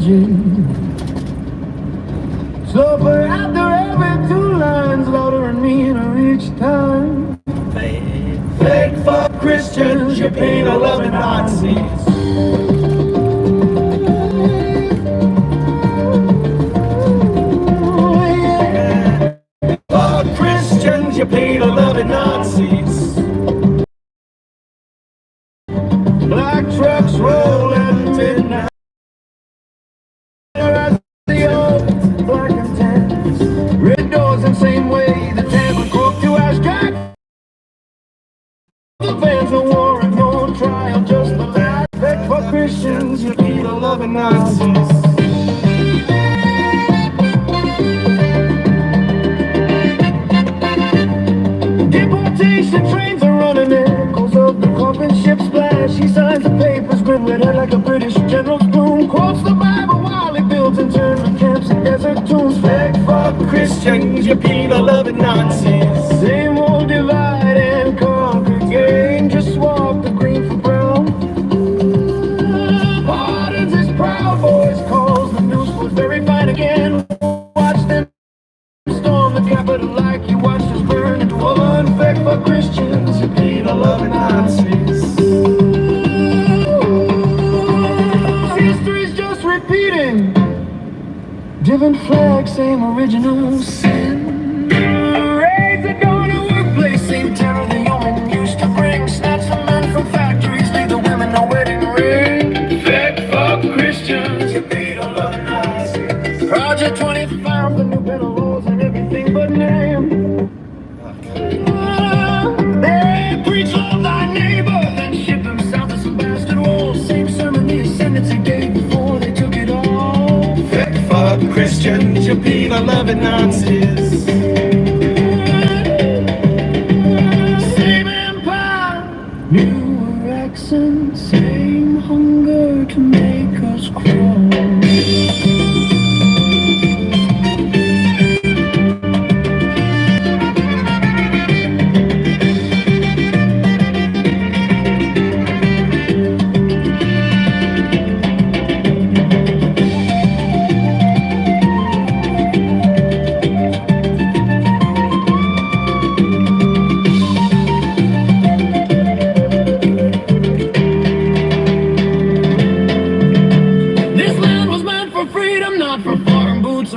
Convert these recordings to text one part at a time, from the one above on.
imagine. So for after every 2 lines, louder and meaner each time. Fake fuck Christians, you paint a loving Nazis. Fuck Christians, you paint a loving Nazis. Black trucks roll at midnight. The old black and tans. Red doors in same way. The tavern crook to ash jack. The fans of war and no trial, just the last. Beg for Christians, you be the loving Nazis. Deportation trains are running echoes of the coffin ship splash. He signs the papers, grin with head like a British general's broom. Quotes the Bible while he builds internment camps and desert tombs. Fake fuck Christians, you penal loving Nazis. Same old divide and conquer game. Just swap the green for brown. Pardons his proud voice calls the news was very fine again. Watch them storm the Capitol like you watched us burn into one. Fake for Christians, you penal loving Nazis. History's just repeating. Different flags, same original sin. Raids at dawn, a workplace, same terror the yeoman used to bring. Snatch the men from factories, leave the women no wedding ring. Fake fuck Christians, you penal loving Nazis. Project 25, the new penal laws and everything but name. They preach love thy neighbor, then ship them south to some bastard walls. Same sermon the ascendancy gave before they took it all. Fake fuck Christians, you penal loving Nazis. Same empire, newer accents, same hunger to make us crawl.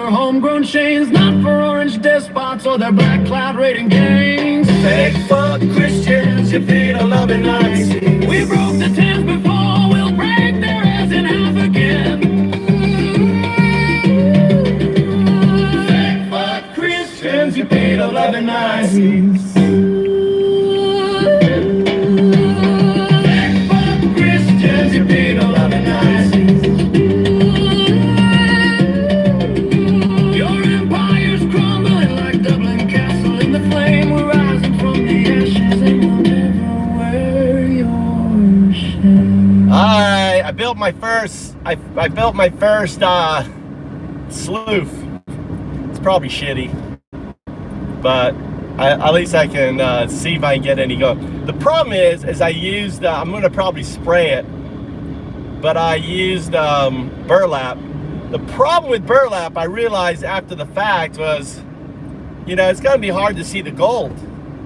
Homegrown chains, not for orange despots or their black cloud raiding gangs. Fake fuck Christians, you penal loving Nazis. We broke the tens before, we'll break their heads in half again. Fake fuck Christians, you penal loving Nazis. Fake fuck Christians, you penal loving Nazis. I built my first sloof. It's probably shitty, but at least I can see if I can get any going. The problem is I used I'm gonna probably spray it, but I used burlap. The problem with burlap, I realized after the fact, was, you know, it's gonna be hard to see the gold.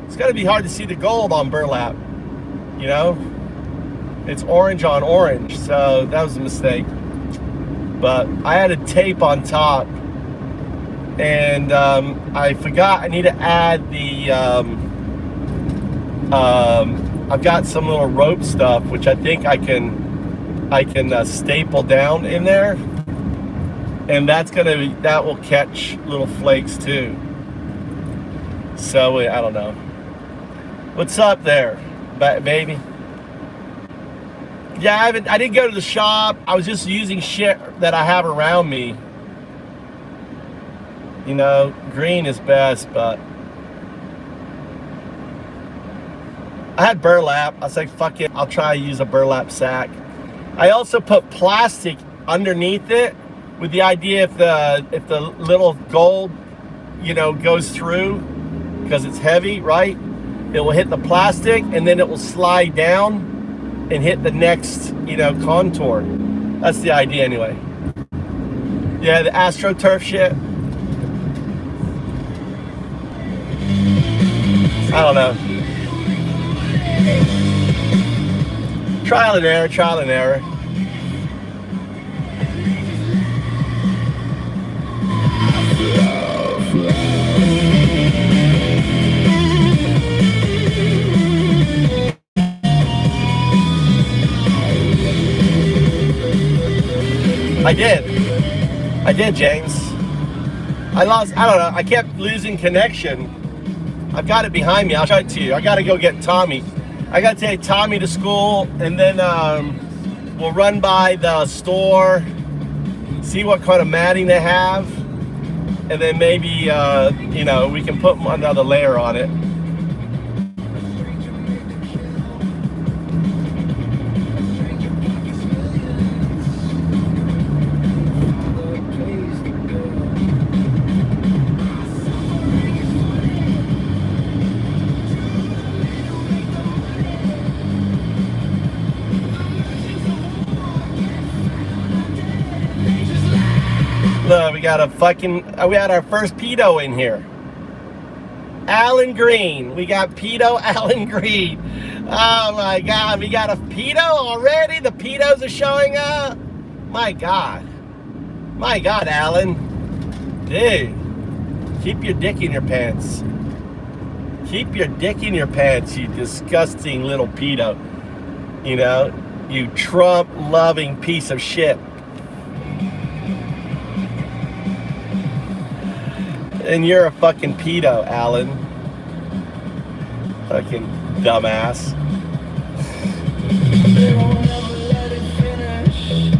It's gonna be hard to see the gold on burlap, you know. It's orange on orange, so that was a mistake. But I had a tape on top, and I forgot I need to add the I've got some little rope stuff which I think I can staple down in there, and that will catch little flakes too. So I don't know. What's up there, baby? Yeah, I didn't go to the shop. I was just using shit that I have around me. You know, green is best, but I had burlap. I was like, fuck it, I'll try to use a burlap sack. I also put plastic underneath it with the idea if the little gold, you know, goes through, because it's heavy, right? It will hit the plastic and then it will slide down and hit the next, you know, contour. That's the idea anyway. Yeah, the AstroTurf shit. I don't know. Trial and error, trial and error. I did, James. I don't know, I kept losing connection. I've got it behind me, I'll show it to you. I gotta go get Tommy. I gotta take Tommy to school, and then we'll run by the store, see what kind of matting they have, and then maybe, you know, we can put another layer on it. Look, we got we had our first pedo in here. Alan Green. We got pedo Alan Green. Oh my God, we got a pedo already? The pedos are showing up? My God. My God, Alan. Dude, keep your dick in your pants. Keep your dick in your pants, you disgusting little pedo. You know, you Trump-loving piece of shit. And you're a fucking pedo, Alan. Fucking dumbass. They won't ever let it finish,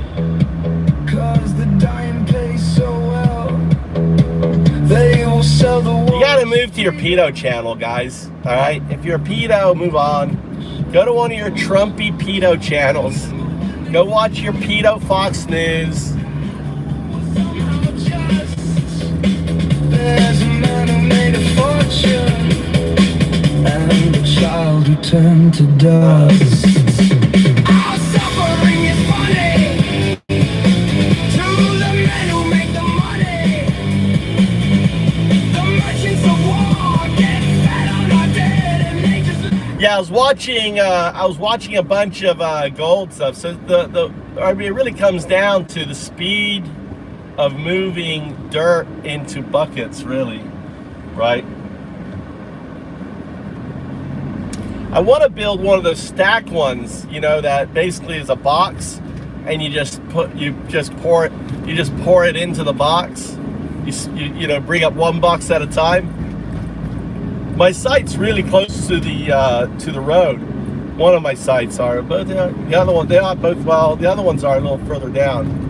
'cause the dying pays so well. They will sell the world. You gotta move to your pedo channel, guys. Alright? If you're a pedo, move on. Go to one of your Trumpy pedo channels. Go watch your pedo Fox News. There's a man who made a fortune, and a child who turned to dust. Our suffering is funny to the men who make the money. The merchants of war get fed on our dead, and they just... Yeah, I was watching a bunch of gold stuff. So I mean, it really comes down to the speed of moving dirt into buckets, really, right? I want to build one of those stacked ones, you know, that basically is a box, and you just pour it into the box. You know, bring up one box at a time. My site's really close to the road. One of my sites are, but the other one, they are both, well, the other ones are a little further down.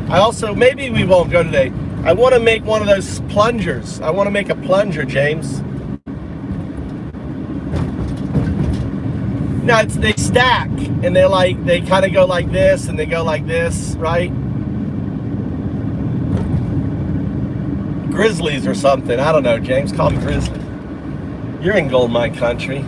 I also, maybe we won't go today. I want to make one of those plungers. I want to make a plunger, James. No, they stack, and they kind of go like this, and they go like this, right? Grizzlies or something. I don't know, James. Call me Grizzly. You're in gold mine country.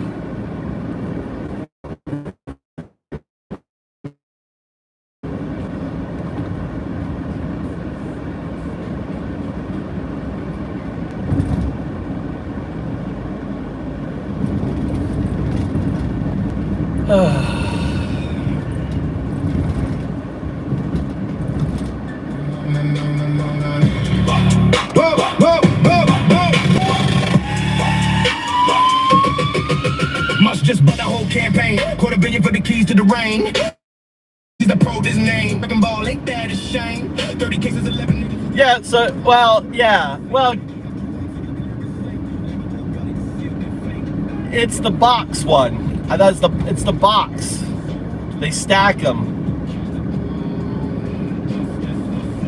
Must just bought the whole campaign. $250 million for the keys to the rain. He's the pro, his name. Fucking ball ain't that a shame. 30 cases, 11 niggas. Yeah, so, well, yeah. Well, it's the box one. It's the box. They stack them.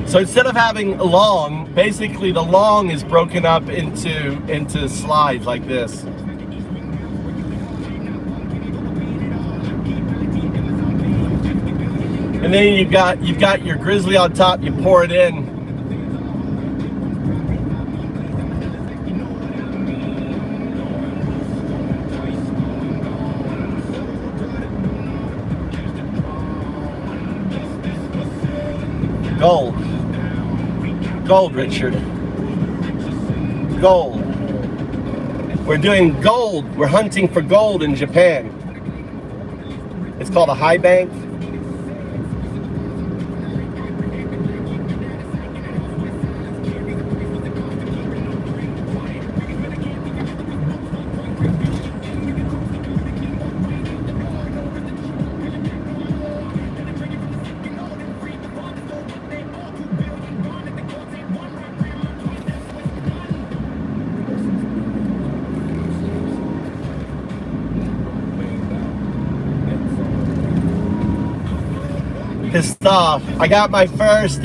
So instead of having long, basically the long is broken up into slides like this. And then you've got your grizzly on top, you pour it in. Gold. Gold, Richard. Gold. We're doing gold. We're hunting for gold in Japan. It's called a high bank. Pissed off. I got my first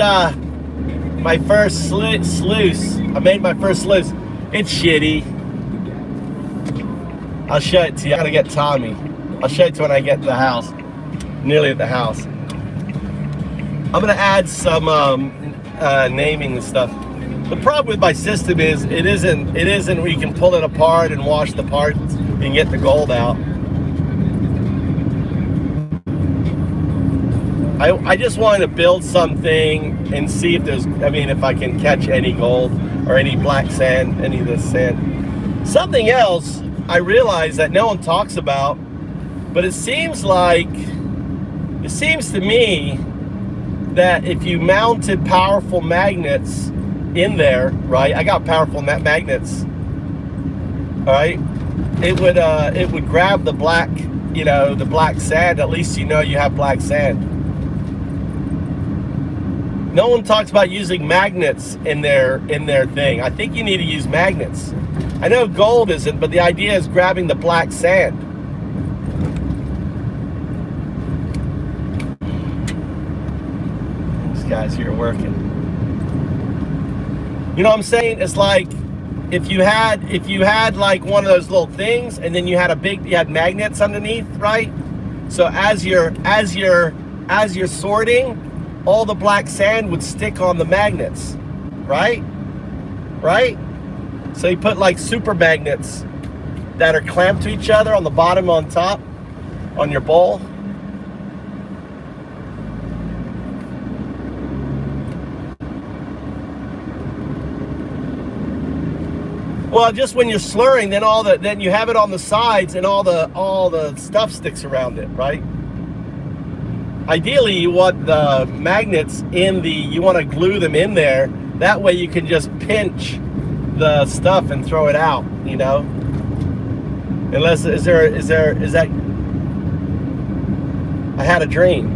sluice. I made my first sluice. It's shitty. I'll show it to you. I gotta get Tommy. I'll show it to you when I get to the house. Nearly at the house. I'm gonna add some naming and stuff. The problem with my system is it isn't where you can pull it apart and wash the parts and get the gold out. I just wanted to build something and see if there's, if I can catch any gold or any black sand, any of this sand. Something else I realized that no one talks about, but it seems to me that if you mounted powerful magnets in there, right? I got powerful magnets, all right? It would grab the black, the black sand. At least you have black sand. No one talks about using magnets in their thing. I think you need to use magnets. I know gold isn't, but the idea is grabbing the black sand. These guys here working. You know what I'm saying? It's like if you had like one of those little things, and then you had magnets underneath, right? So as you're sorting, all the black sand would stick on the magnets, right? Right? So you put like super magnets that are clamped to each other on the bottom, on top, on your bowl. Well, just when you're slurring, then you have it on the sides, and all the stuff sticks around it, right? Ideally, you want the magnets you want to glue them in there. That way you can just pinch the stuff and throw it out, Unless, is that, I had a dream.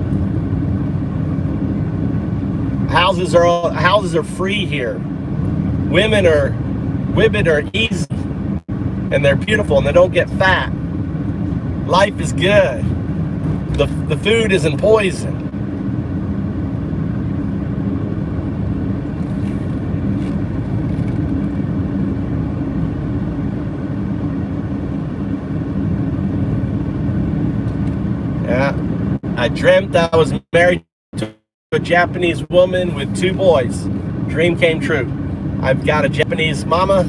Houses are free here. Women are easy, and they're beautiful, and they don't get fat. Life is good. The food isn't poison. Yeah, I dreamt I was married to a Japanese woman with 2 boys. Dream came true. I've got a Japanese mama,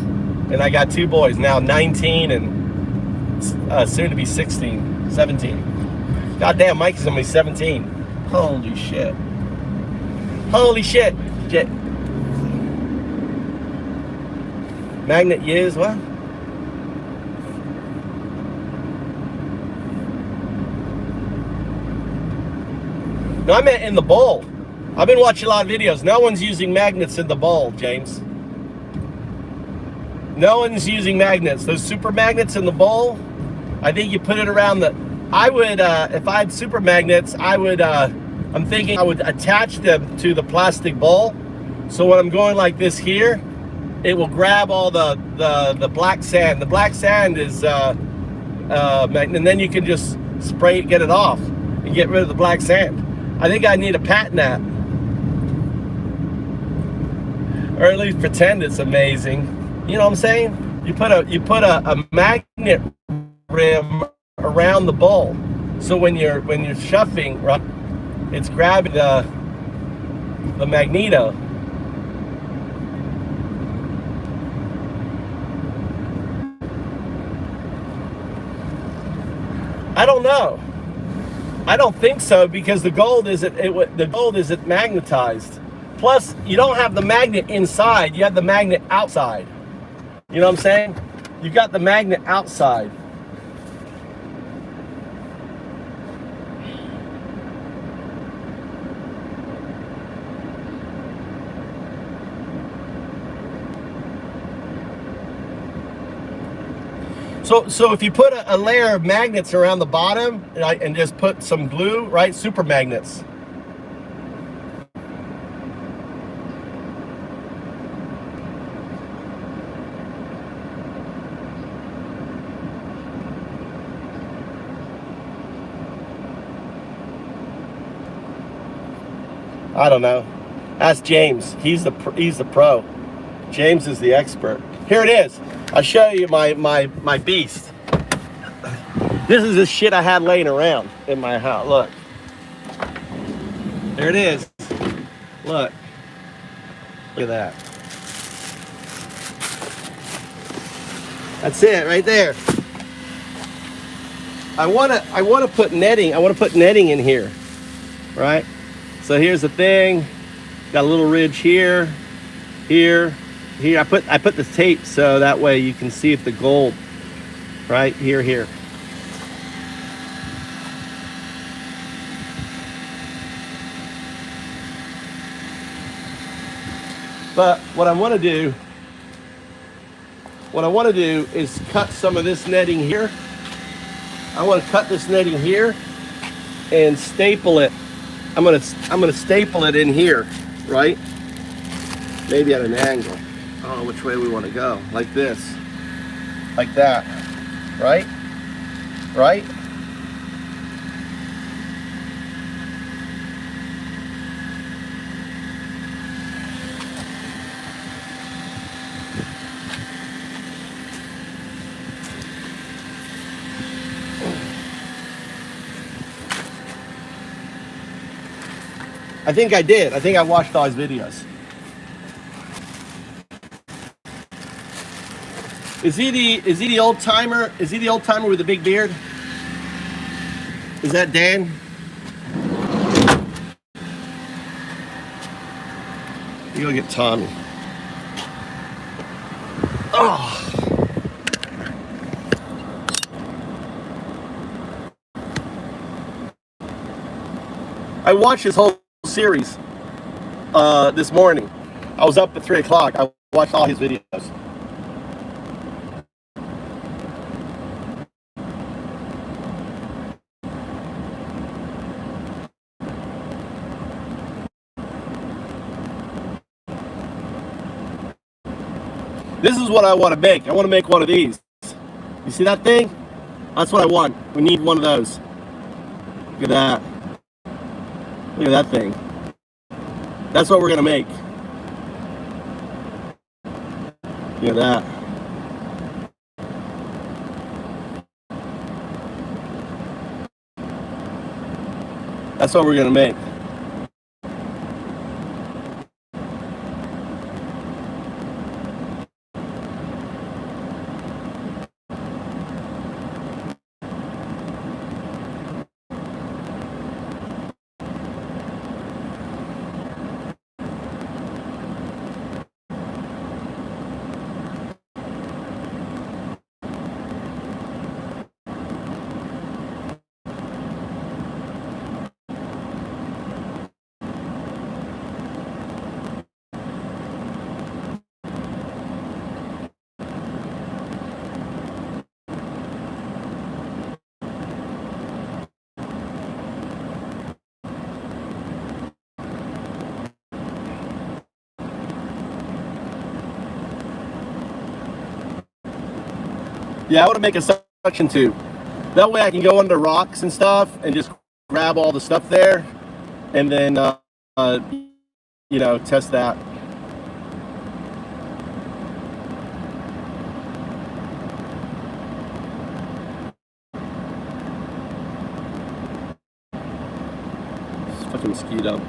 and I got 2 boys, now 19 and soon to be 16, 17. Goddamn, Mike is only 17. Holy shit. Holy shit. Magnet used, what? No, I meant in the bowl. I've been watching a lot of videos. No one's using magnets in the bowl, James. No one's using magnets. Those super magnets in the bowl, I think you put it around I would, if I had super magnets, I'm thinking I would attach them to the plastic bowl. So when I'm going like this here, it will grab all the black sand. The black sand is, and then you can just get it off and get rid of the black sand. I think I need to patent that. Or at least pretend it's amazing. You know what I'm saying? You put a magnet rim around the bowl, so when you're shuffling, right, it's grabbing the magneto. I don't know. I don't think so, because the gold isn't magnetized. Plus, you don't have the magnet inside, you have the magnet outside. You know what I'm saying? You've got the magnet outside. So if you put a layer of magnets around the bottom, right, and just put some glue, right, super magnets. I don't know. Ask James. He's the pro. James is the expert. Here it is. I'll show you my beast. This is the shit I had laying around in my house. Look. There it is. Look. Look at that. That's it right there. I wanna put netting. I want to put netting in here. Right? So here's the thing. Got a little ridge here, here. I put the tape so that way you can see if the gold, right here. But what I want to do is cut some of this netting here. I want to cut this netting here and staple it. I'm gonna staple it in here, right? Maybe at an angle. I don't know which way we want to go. Like this, like that, right? Right? I think I did. I think I watched all his videos. Is he the old timer? Is he the old timer with the big beard? Is that Dan? You go get Tommy. Oh. I watched his whole series this morning. I was up at 3 o'clock. I watched all his videos. This is what I want to make. I want to make one of these. You see that thing? That's what I want. We need one of those. Look at that. Look at that thing. That's what we're going to make. Look at that. That's what we're going to make. Yeah, I want to make a suction tube. That way I can go under rocks and stuff and just grab all the stuff there and then, you know, test that. It's a fucking mosquito.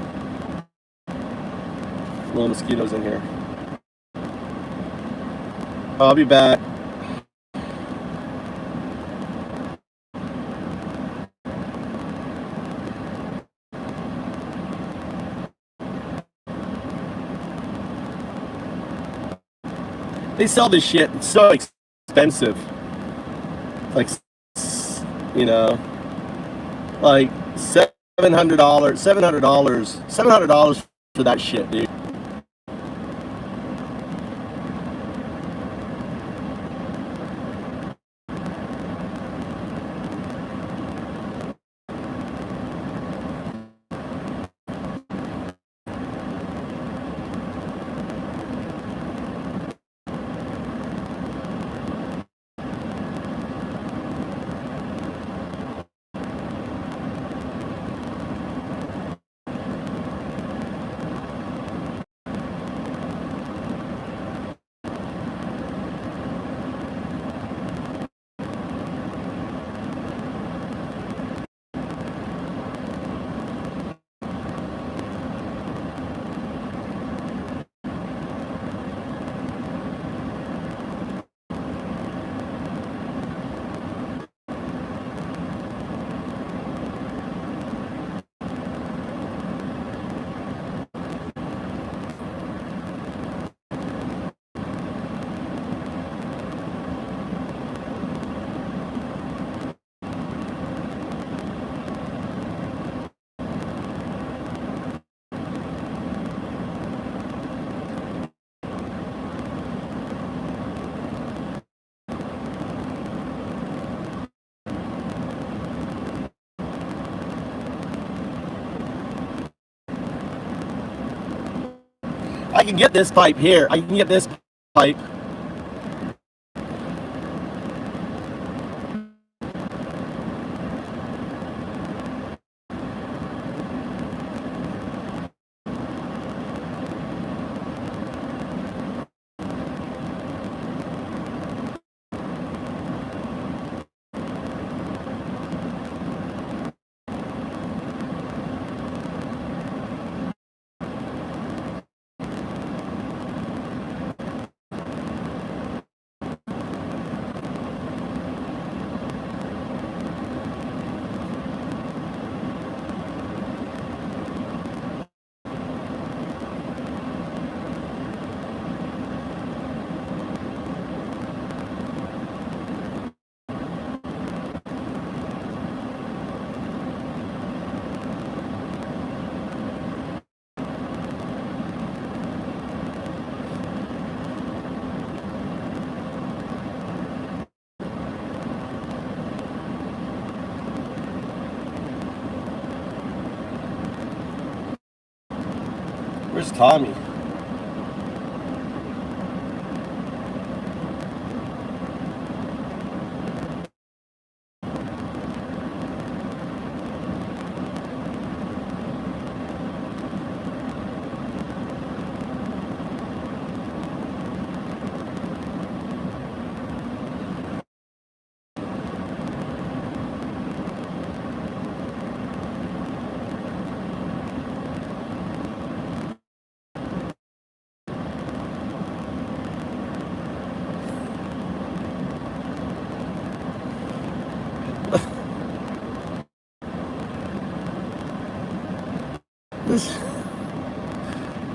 Little mosquitoes in here. I'll be back. They sell this shit. It's so expensive. Like, you know, like $700 for that shit, dude. I can get this pipe here. I can get this pipe. Where's Tommy?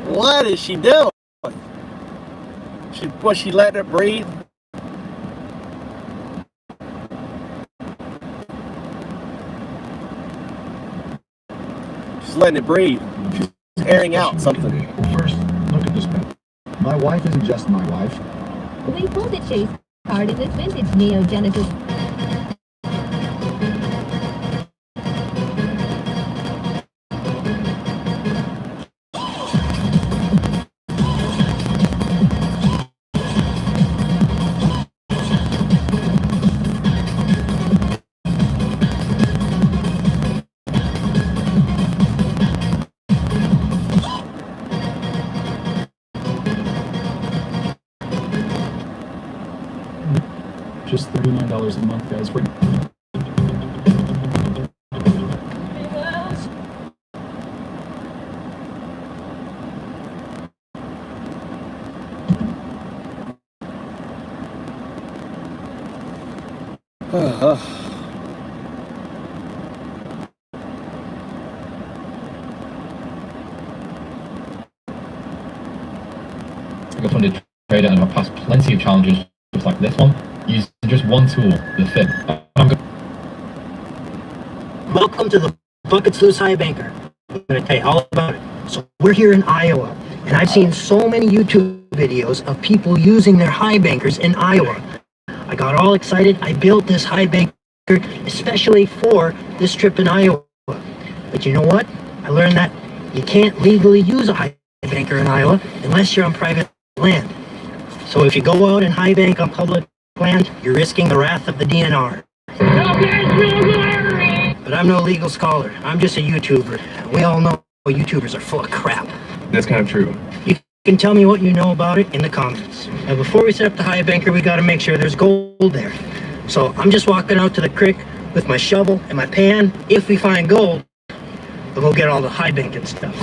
What is she doing? Was she letting it breathe? She's letting it breathe. She's airing out something. First, look at this pen. My wife isn't just my wife. We pulled the chase card in this vintage Neo Genesis. Just $39 a month, guys. I got one to trader and I've passed plenty of challenges just like this one, using just one tool, the fin. Welcome to the Bucket Sluice High Banker. I'm going to tell you all about it. So we're here in Iowa, and I've seen so many YouTube videos of people using their high bankers in Iowa. I got all excited. I built this high banker especially for this trip in Iowa. But you know what? I learned that you can't legally use a high banker in Iowa unless you're on private land. So if you go out and high bank on public land, you're risking the wrath of the DNR. But I'm no legal scholar. I'm just a YouTuber. We all know YouTubers are full of crap. That's kind of true. You can tell me what you know about it in the comments. Now before we set up the high banker, we got to make sure there's gold there. So I'm just walking out to the creek with my shovel and my pan. If we find gold, we'll go get all the high banking stuff.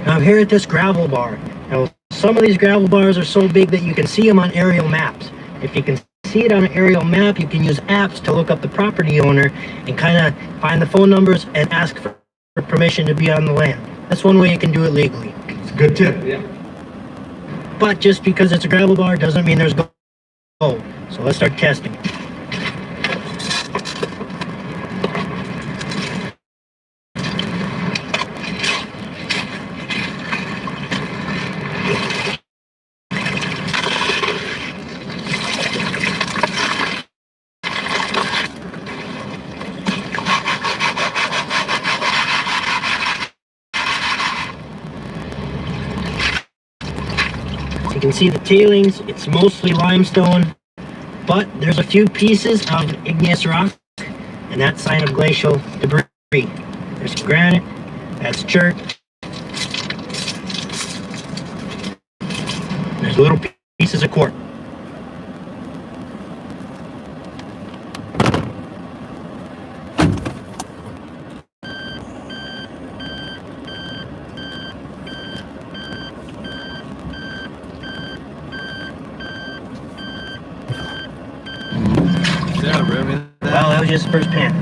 Now I'm here at this gravel bar. Now some of these gravel bars are so big that you can see them on aerial maps. If you can see it on an aerial map, you can use apps to look up the property owner and kind of find the phone numbers and ask for permission to be on the land. That's one way you can do it legally. It's a good tip. Yeah. But just because it's a gravel bar doesn't mean there's gold. So let's start testing. You can see the tailings, it's mostly limestone, but there's a few pieces of igneous rock, and that's sign of glacial debris. There's granite, that's chert. There's little pieces of quartz. Well, that was just the first pan.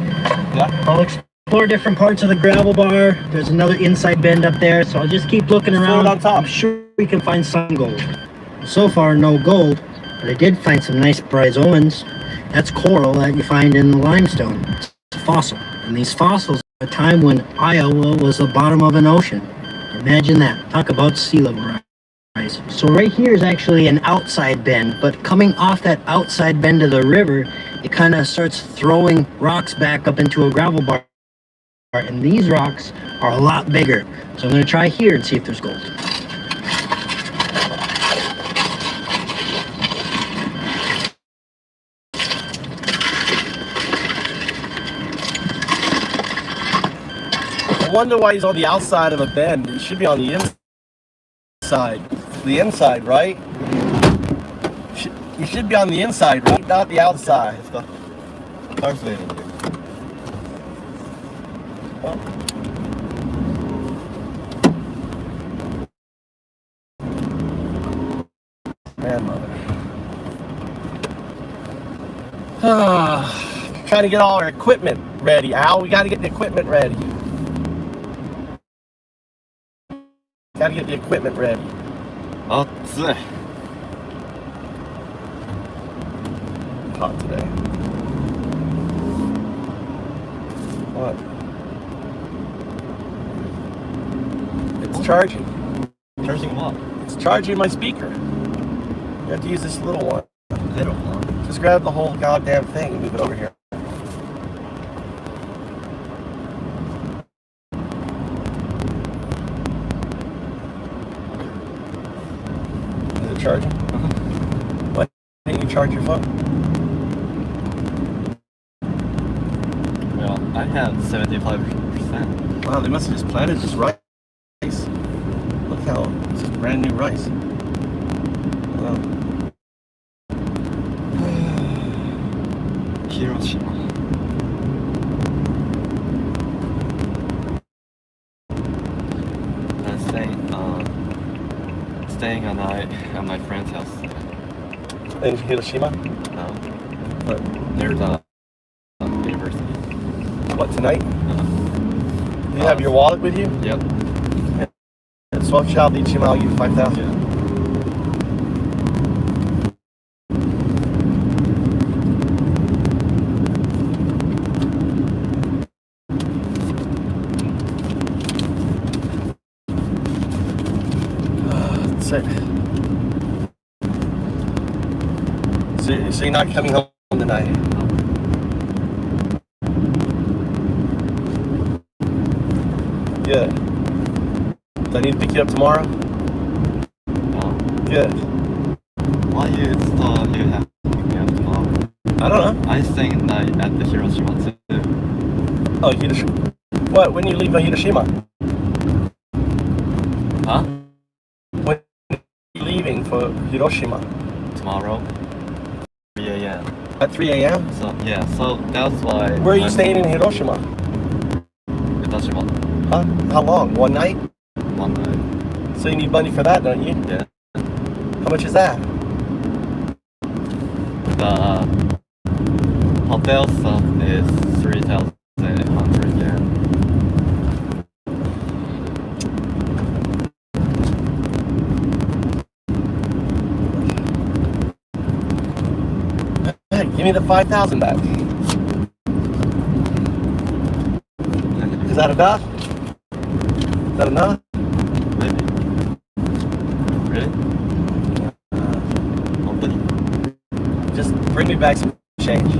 Yeah. I'll explore different parts of the gravel bar. There's another inside bend up there, so I'll just keep looking around. on top. I'm sure we can find some gold. So far, no gold, but I did find some nice bryozoans. That's coral that you find in the limestone. It's a fossil. And these fossils are a time when Iowa was the bottom of an ocean. Imagine that. Talk about sea level rise. So right here is actually an outside bend, but coming off that outside bend of the river, it kind of starts throwing rocks back up into a gravel bar, and these rocks are a lot bigger. So I'm going to try here and see if there's gold. I wonder why he's on the outside of a bend. He should be on the inside. The inside, right? You should be on the inside, right? Not the outside. Grandmother. Trying to get all our equipment ready, Al. We got to get the equipment ready. Got to get the equipment ready. Hot today. What? It's charging. Charging what? It's charging my speaker. You have to use this little one. Little one. Just grab the whole goddamn thing and move it over here. Is it charging? Why didn't you charge your phone? Well, I have 75%. Wow, they must have just planted this rice. Look how this is brand new rice. Wow. Hiroshima. I'm staying a night at my friend's house. In Hiroshima? But there's a university. What, tonight? Do you have your wallet with you? Yep. And swap shop each I'll give you 5,000. So you're not coming home tonight? Good. Do I need to pick you up tomorrow? No. Good. Why you thought you have to pick me up tomorrow? I don't know. I staying night at the Hiroshima too. Oh, Hiroshima. What? When you leave Hiroshima? Huh? When are you leaving for Hiroshima? Tomorrow? 3 a.m. At 3 a.m.? So yeah, so that's why. Where are you staying in Hiroshima? Hiroshima. Huh? How long? One night? One night. So you need money for that, don't you? Yeah. How much is that? The hotel stuff is 3,800 yen. Hey, give me the 5,000 back. Is that enough? Is that enough? Maybe. Really? Just bring me back some change.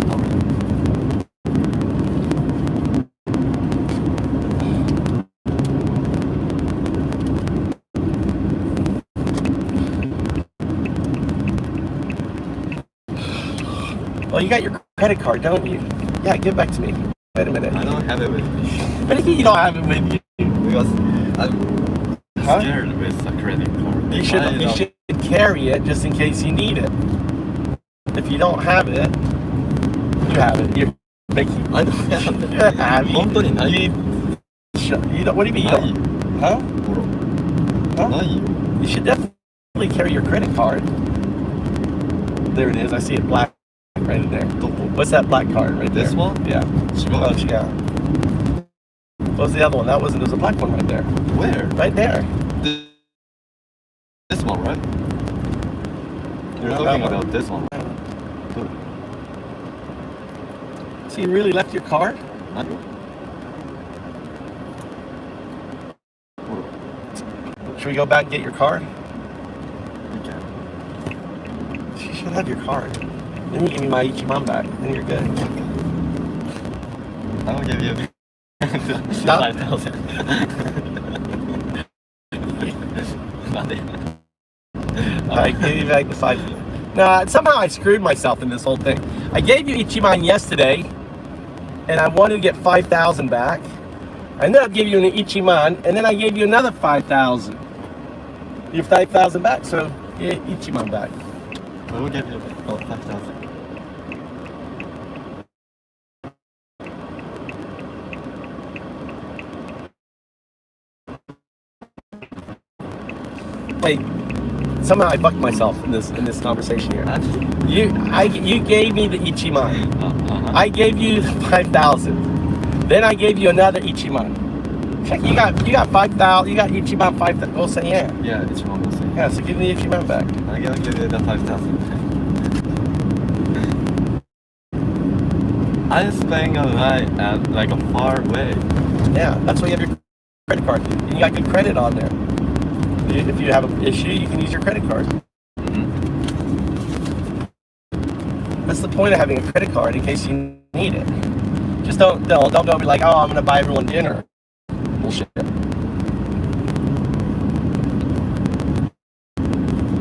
Well, you got your credit card, don't you? Yeah, give it back to me. Wait a minute. I don't have it with me What if you don't have it with you? because I'm Huh? scared with a credit card. You should carry it just in case you need it. If you don't have it, you have it. You're making. I don't have it. Have you? 本当にない。 You don't. What do you mean? You ない don't? Huh? ほら。 Huh? ないよ。 You should definitely carry your credit card. There it is. I see it black right in there. What's that black card right there? This one? Yeah. 違 Oh, う。 yeah. What was the other one? That wasn't. There's a black one right there. Where? Right there. This one, right? You're Not talking that one. about this one. So you really left your card? 何？ Should we go back and get your card? You can. You should have your card. Then you give me my Ichiban back. Then you're good. I will give you Stop. 5,000. なんで？ I gave you back the 5. No, somehow I screwed myself in this whole thing. I gave you Ichiban yesterday, and I wanted to get 5,000 back. I ended up giving you an Ichiban, and then I gave you another 5,000. Your 5,000 back, so yeah, Ichiban back. I will give you 5,000. Wait, somehow I bucked myself in this conversation here. 何？ You gave me the Ichiban. あ、 I gave you 5,000. Then I gave you another Ichiban. Check, you got 5,000. You got Ichiban 5,000. Go say yeah. Yeah, it's one more thing. Yeah, so give me the Ichiban back. I will give you the 5,000. I'm staying a night at like a far away. Yeah, that's why you have your credit card. And you got good credit on there. If you have an issue, you can use your credit card. That's the point of having a credit card in case you need it. Just don't go be like, oh, I'm gonna buy everyone dinner. Bullshit.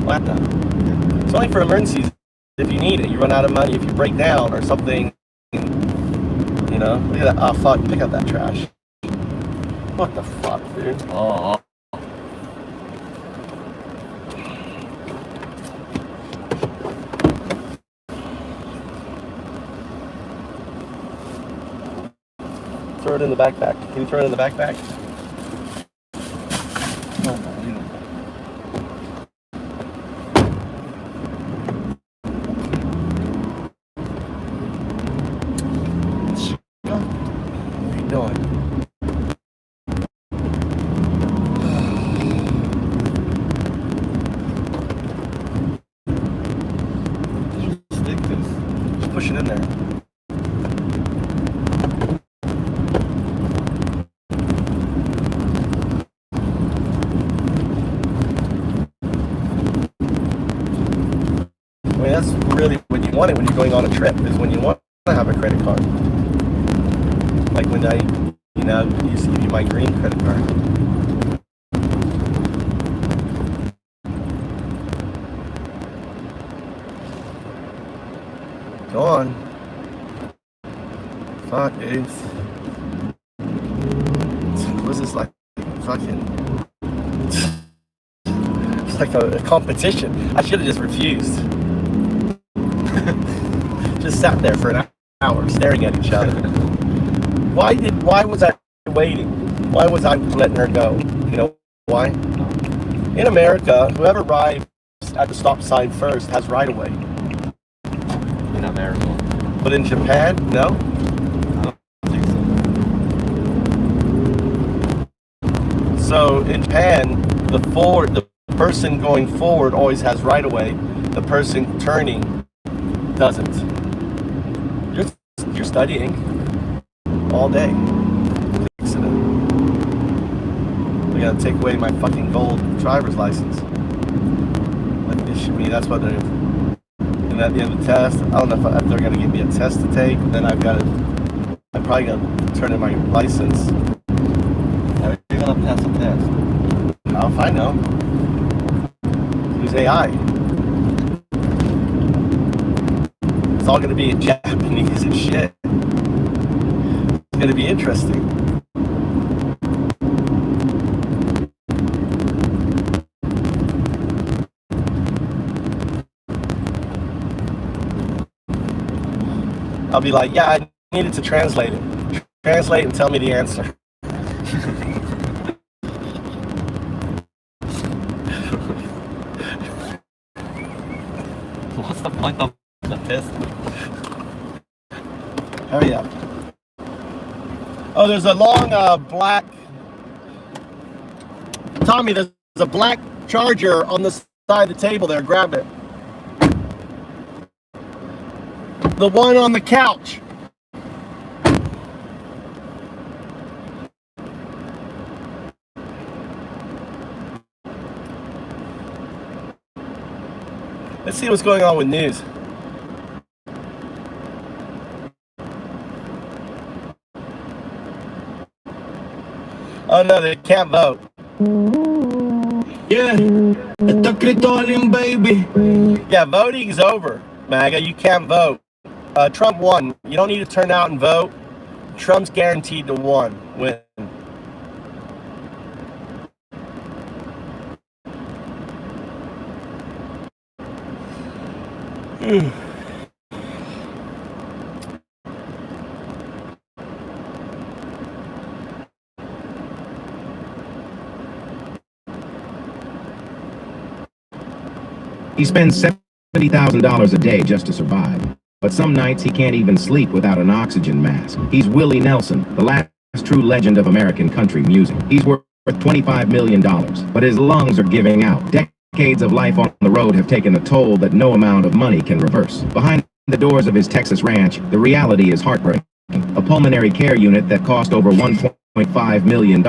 What the? It's only for emergencies. If you need it, you run out of money. If you break down or something, you know. Look at that. Oh fuck! Pick up that trash. What the fuck, dude? Oh. Throw it in the backpack. Can you throw it in the backpack? What are you doing? Stick this. Just push it in there. want it when you're going on a trip, is when you want to have a credit card. Like when I, used to give you my green credit card. Go on. Fuck, dude. What's this like? Fucking. It's like a competition. I should have just refused. Just sat there for an hour staring at each other. Why was I waiting? Why was I letting her go? You know why? In America, whoever arrives at the stop sign first has right of way. In America. But in Japan, no. I think so. So in Japan, the person going forward always has right of way. The person turning doesn't. You're studying all day. They gotta take away my fucking gold driver's license. Like they should be. That's what they're. And at the end of the test, I don't know if they're gonna give me a test to take. Then I'm probably gonna turn in my license. How are you gonna pass the test? How if I know? Use AI. It's all gonna be in Japanese and shit. It's gonna be interesting. I'll be like, yeah, I needed to translate it. Translate and tell me the answer. What's the point of the test? Hurry up. Oh, there's a long black... Tommy, there's a black charger on the side of the table there. Grab it. The one on the couch. Let's see what's going on with news. Oh no, they can't vote. Yeah, está Critolin, baby. Yeah, voting's over, MAGA. You can't vote. Trump won. You don't need to turn out and vote. Trump's guaranteed to win. He spends $70,000 a day just to survive. But some nights he can't even sleep without an oxygen mask. He's Willie Nelson, the last true legend of American country music. He's worth $25 million, but his lungs are giving out. Decades of life on the road have taken a toll that no amount of money can reverse. Behind the doors of his Texas ranch, the reality is heartbreaking. A pulmonary care unit that cost over $1.5 million.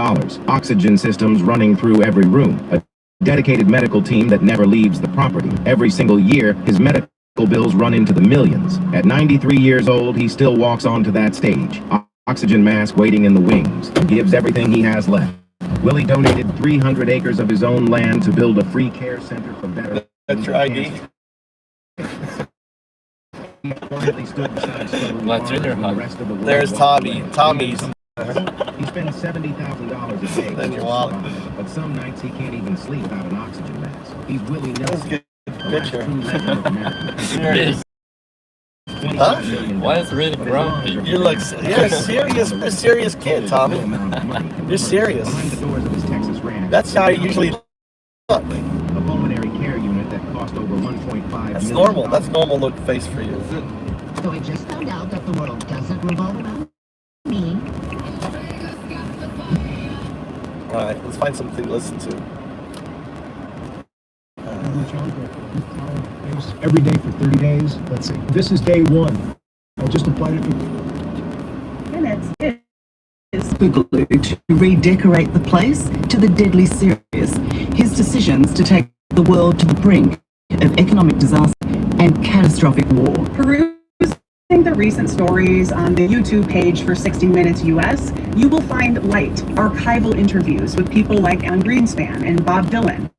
Oxygen systems running through every room. A dedicated medical team that never leaves the property. Every single year, his medical bills run into the millions. At 93 years old, he still walks onto that stage. Oxygen mask waiting in the wings. Gives everything he has left. Willie donated 300 acres of his own land to build a free care center for veterans. That's your ID. What's in your hug? There's Tommy. Tommy's. He spends $70,000 a day Then your just to wallet. survive, but some nights he can't even sleep without an oxygen mask. He's Willie That's a Nelson, good the last picture. true legend of American country. There it is. $25 million. Why is it really grumpy? You look, you're a serious kid, Tommy. You're serious. Behind the doors of his Texas ranch. That's how you usually look. A pulmonary care unit that cost over $1.5 That's million. normal. That's normal look face for you. So I just found out that the world doesn't revolve around me. All right, let's find something to listen to. Every day for 30 days. Let's see. This is day one. I just applied it. And that's it. Boogaloo to redecorate the place to the deadly serious. His decisions to take the world to the brink of economic disaster and catastrophic war. Perusing the recent stories on the YouTube page for 60 Minutes US, you will find light archival interviews with people like Alan Greenspan and Bob Dylan,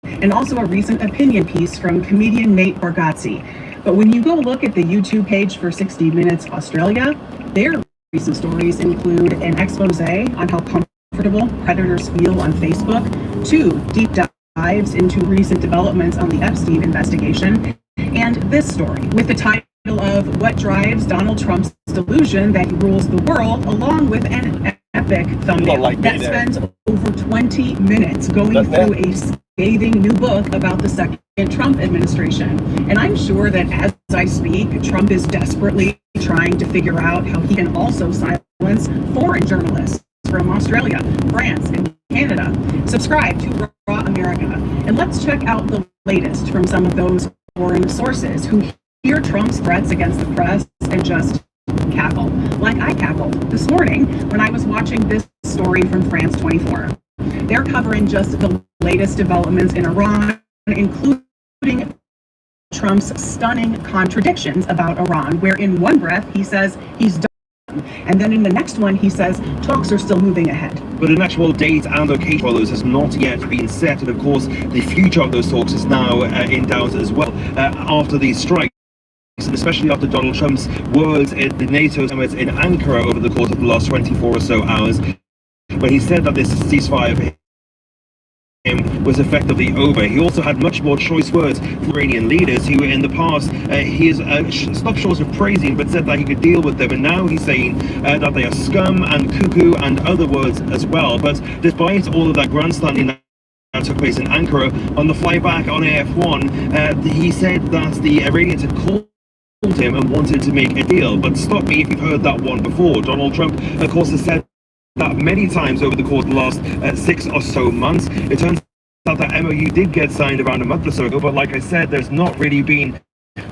and also a recent opinion piece from comedian Nate Bargatze. But when you go look at the YouTube page for 60 Minutes Australia, their recent stories include an expose on how comfortable predators feel on Facebook, 2 deep dives into recent developments on the Epstein investigation, and this story with the title of What Drives Donald Trump's Delusion That He Rules the World, along with an epic thumbnail that spends over 20 minutes going through a scathing new book about the second Trump administration. And I'm sure that as I speak, Trump is desperately trying to figure out how he can also silence foreign journalists from Australia, France, and Canada. Subscribe to Raw America, and let's check out the latest from some of those foreign sources who hear Trump's threats against the press and just cackle, like I cackled this morning when I was watching this story from France 24. They're covering just the latest developments in Iran, including Trump's stunning contradictions about Iran, where in one breath he says he's done, and then in the next one he says talks are still moving ahead. But an actual date and location for those has not yet been set, and of course the future of those talks is now in doubt as well after these strikes. Especially after Donald Trump's words at the NATO summit in Ankara over the course of the last 24 or so hours, when he said that this ceasefire for him was effectively over. He also had much more choice words for Iranian leaders who in the past he has stopped short of praising but said that he could deal with them, and now he's saying that they are scum and cuckoo and other words as well. But despite all of that grandstanding that took place in Ankara, on the fly back on AF1, he said that the Iranians had called him and wanted to make a deal. But stop me if you've heard that one before. Donald Trump, of course, has said that many times over the course of the last 6 or so months. It turns out that MOU did get signed around a month or so ago, but like I said, there's not really been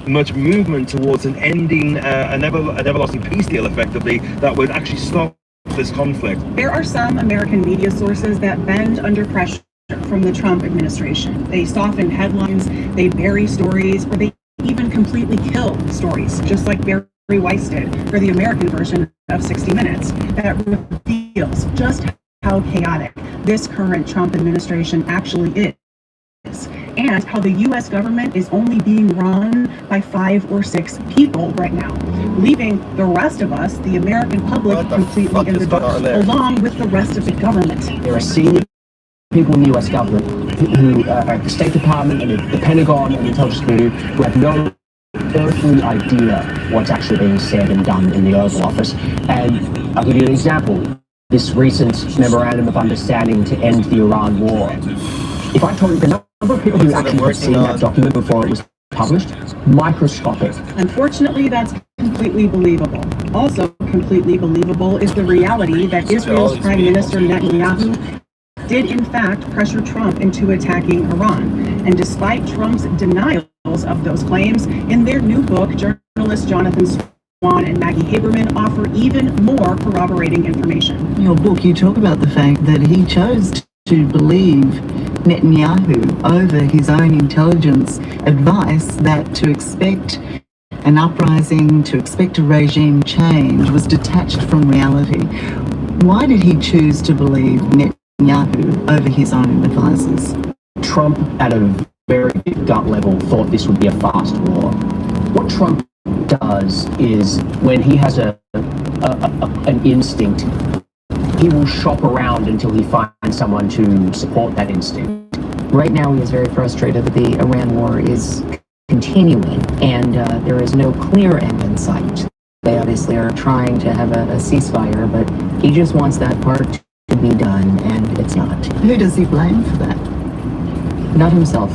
much movement towards an ending, an everlasting peace deal, effectively, that would actually stop this conflict. There are some American media sources that bend under pressure from the Trump administration. They soften headlines, they bury stories, or they even completely kill stories, just like Barry Weiss did for the American version of 60 Minutes, that reveals just how chaotic this current Trump administration actually is, and how the U.S. government is only being run by 5 or 6 people right now, leaving the rest of us, the American public, completely in the dark, along with the rest of the government. There are senior people in the U.S. government who are at the State Department and the Pentagon and the intelligence community who have no earthly idea what's actually being said and done in the Oval Office. And I'll give you an example. This recent memorandum of understanding to end the Iran war. If I told you the number of people who actually had seen that document before it was published, microscopic. Unfortunately, that's completely believable. Also completely believable is the reality that Israel's Prime Minister Netanyahu did in fact pressure Trump into attacking Iran. And despite Trump's denials of those claims, in their new book, journalists Jonathan Swan and Maggie Haberman offer even more corroborating information. In your book, you talk about the fact that he chose to believe Netanyahu over his own intelligence advice that to expect an uprising, to expect a regime change was detached from reality. Why did he choose to believe Netanyahu over his own advisors? Trump, at a very gut level, thought this would be a fast war. What Trump does is, when he has an instinct, he will shop around until he finds someone to support that instinct. Right now, he is very frustrated that the Iran war is continuing, and there is no clear end in sight. They obviously are trying to have a ceasefire, but he just wants that part to be done, and it's not. Who does he blame for that? Not himself.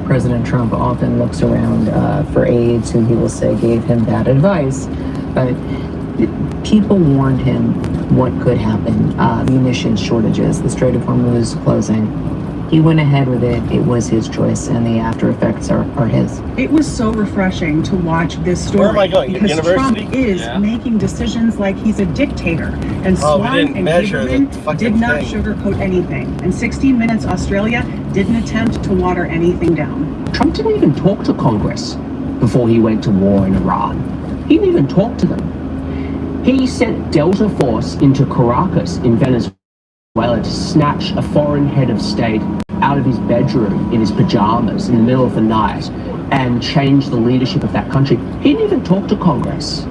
President Trump often looks around for aides who he will say gave him bad advice, but people warned him what could happen. Munitions shortages, the Strait of Hormuz closing. He went ahead with it. It was his choice, and the after effects are his. It was so refreshing to watch this story. Where am I going? Because University? Trump is making decisions like he's a dictator. And Swan and Haberman did not sugarcoat anything. And 60 Minutes Australia didn't attempt to water anything down. Trump didn't even talk to Congress. before he went to war in Iran. He didn't even talk to them. He sent Delta Force into Caracas in Venezuela to snatch a foreign head of state out of his bedroom in his pajamas in the middle of the night and change the leadership of that country. He didn't even talk to Congress.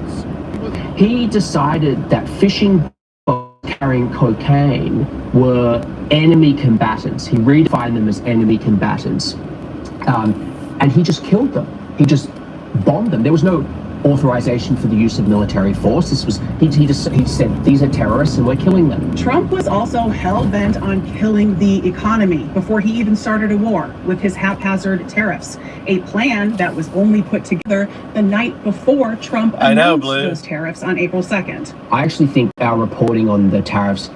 He decided that fishing boats carrying cocaine were enemy combatants. He redefined them as enemy combatants. And he just killed them. He just bombed them. There was no authorization for the use of military force. He said, these are terrorists and we're killing them. Trump was also hell-bent on killing the economy before he even started a war with his haphazard tariffs, a plan that was only put together the night before Trump announced those tariffs on April 2nd. I actually think our reporting on the tariffs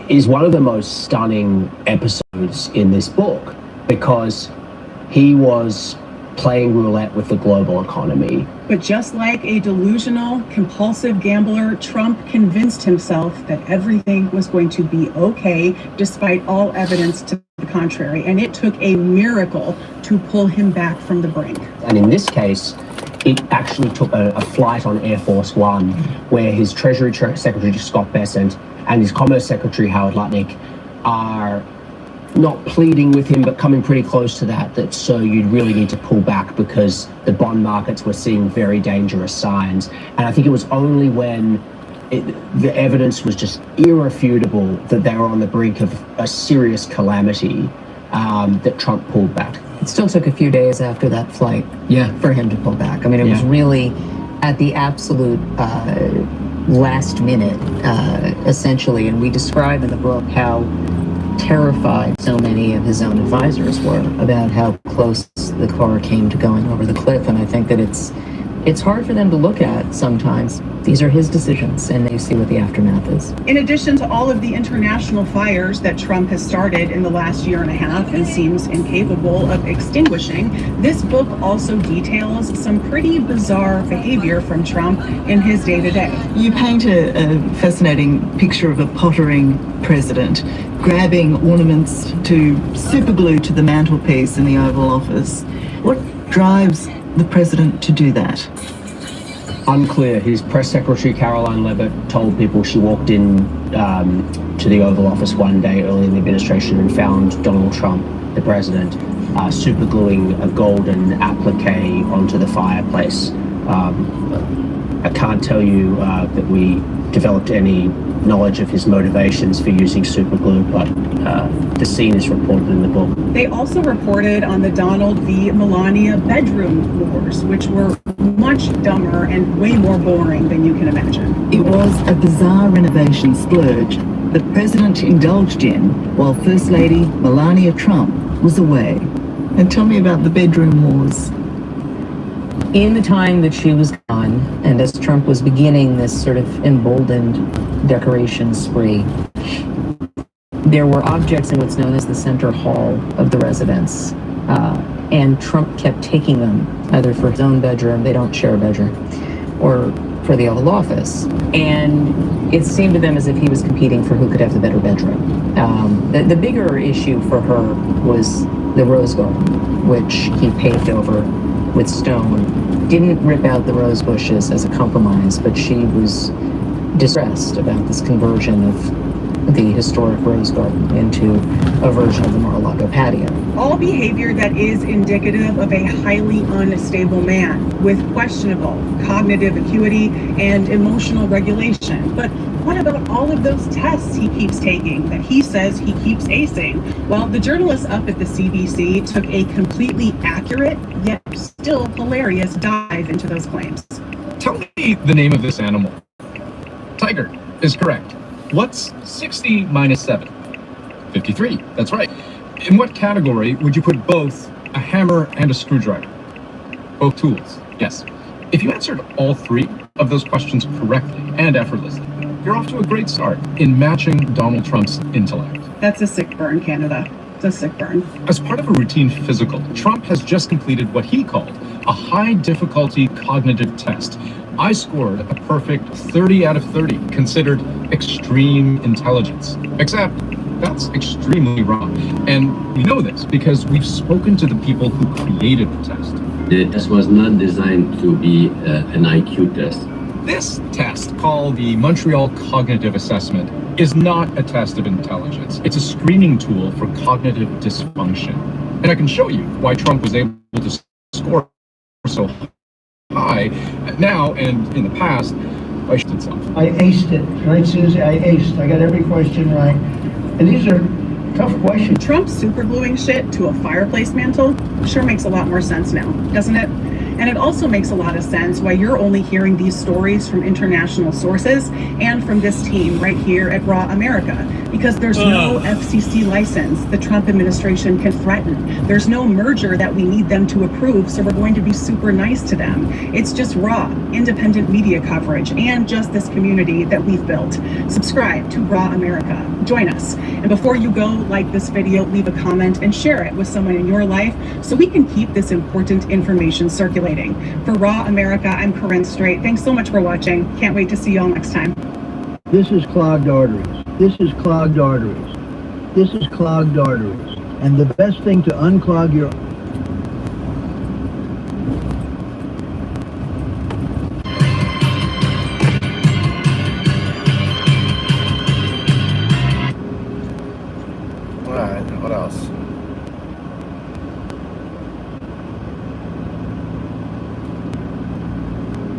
is one of the most stunning episodes in this book, because he was playing roulette with the global economy. But just like a delusional, compulsive gambler, Trump convinced himself that everything was going to be okay, despite all evidence to the contrary. And it took a miracle to pull him back from the brink. And in this case, it actually took a flight on Air Force One, where his Treasury Secretary Scott Bessent and his Commerce Secretary Howard Lutnick are not pleading with him, but coming pretty close to that so you'd really need to pull back because the bond markets were seeing very dangerous signs. And I think it was only when the evidence was just irrefutable that they were on the brink of a serious calamity that Trump pulled back. It still took a few days after that flight for him to pull back. I mean, it was really at the absolute last minute, essentially. And we describe in the book how terrified so many of his own advisors were about how close the car came to going over the cliff. And I think that it's hard for them to look at sometimes. These are his decisions, and you see what the aftermath is. In addition to all of the international fires that Trump has started in the last year and a half and seems incapable of extinguishing, this book also details some pretty bizarre behavior from Trump in his day-to-day. You paint a fascinating picture of a pottering president, grabbing ornaments to superglue to the mantelpiece in the Oval Office. What drives the president to do that? Unclear. His press secretary, Caroline Levitt, told people she walked in to the Oval Office one day early in the administration and found Donald Trump, the president, supergluing a golden applique onto the fireplace. I can't tell you that we developed any knowledge of his motivations for using superglue, but the scene is reported in the book. They also reported on the Donald v. Melania bedroom wars, which were much dumber and way more boring than you can imagine. It was a bizarre renovation splurge the president indulged in while First Lady Melania Trump was away. And tell me about the bedroom wars. In the time that she was gone, and as Trump was beginning this sort of emboldened decoration spree, there were objects in what's known as the center hall of the residence, and Trump kept taking them, either for his own bedroom, they don't share a bedroom, or for the Oval Office. And it seemed to them as if he was competing for who could have the better bedroom. The bigger issue for her was the Rose Garden, which he paved over with stone. Didn't rip out the rose bushes as a compromise, but she was distressed about this conversion of the historic Rose Garden into a version of the Mar-a-Lago patio. All behavior that is indicative of a highly unstable man with questionable cognitive acuity and emotional regulation. But what about all of those tests he keeps taking that he says he keeps acing? Well, the journalists up at the CBC took a completely accurate yet still hilarious dive into those claims. Tell me the name of this animal. Tiger is correct. What's 60 minus 7? 53, that's right. In what category would you put both a hammer and a screwdriver? Both tools, yes. If you answered all three of those questions correctly and effortlessly, you're off to a great start in matching Donald Trump's intellect. That's a sick burn, Canada. It's a sick burn. As part of a routine physical, Trump has just completed what he called a high-difficulty cognitive test. I scored a perfect 30 out of 30, considered extreme intelligence. Except, that's extremely wrong. And we know this because we've spoken to the people who created the test. The test was not designed to be an IQ test. This test, called the Montreal Cognitive Assessment, is not a test of intelligence. It's a screening tool for cognitive dysfunction. And I can show you why Trump was able to score so high now and in the past by himself. I aced it, right, Susie? I aced. I got every question right. And these are tough questions. Trump supergluing shit to a fireplace mantle sure makes a lot more sense now, doesn't it? And it also makes a lot of sense why you're only hearing these stories from international sources and from this team right here at Raw America, because there's no FCC license the Trump administration can threaten. There's no merger that we need them to approve, so we're going to be super nice to them. It's just raw, independent media coverage and just this community that we've built. Subscribe to Raw America. Join us. And before you go, like this video, leave a comment and share it with someone in your life so we can keep this important information circulating. For Raw America, I'm Corinne Strait. Thanks so much for watching. Can't wait to see y'all next time. This is clogged arteries. This is clogged arteries. This is clogged arteries. And the best thing to unclog your Alright, what else?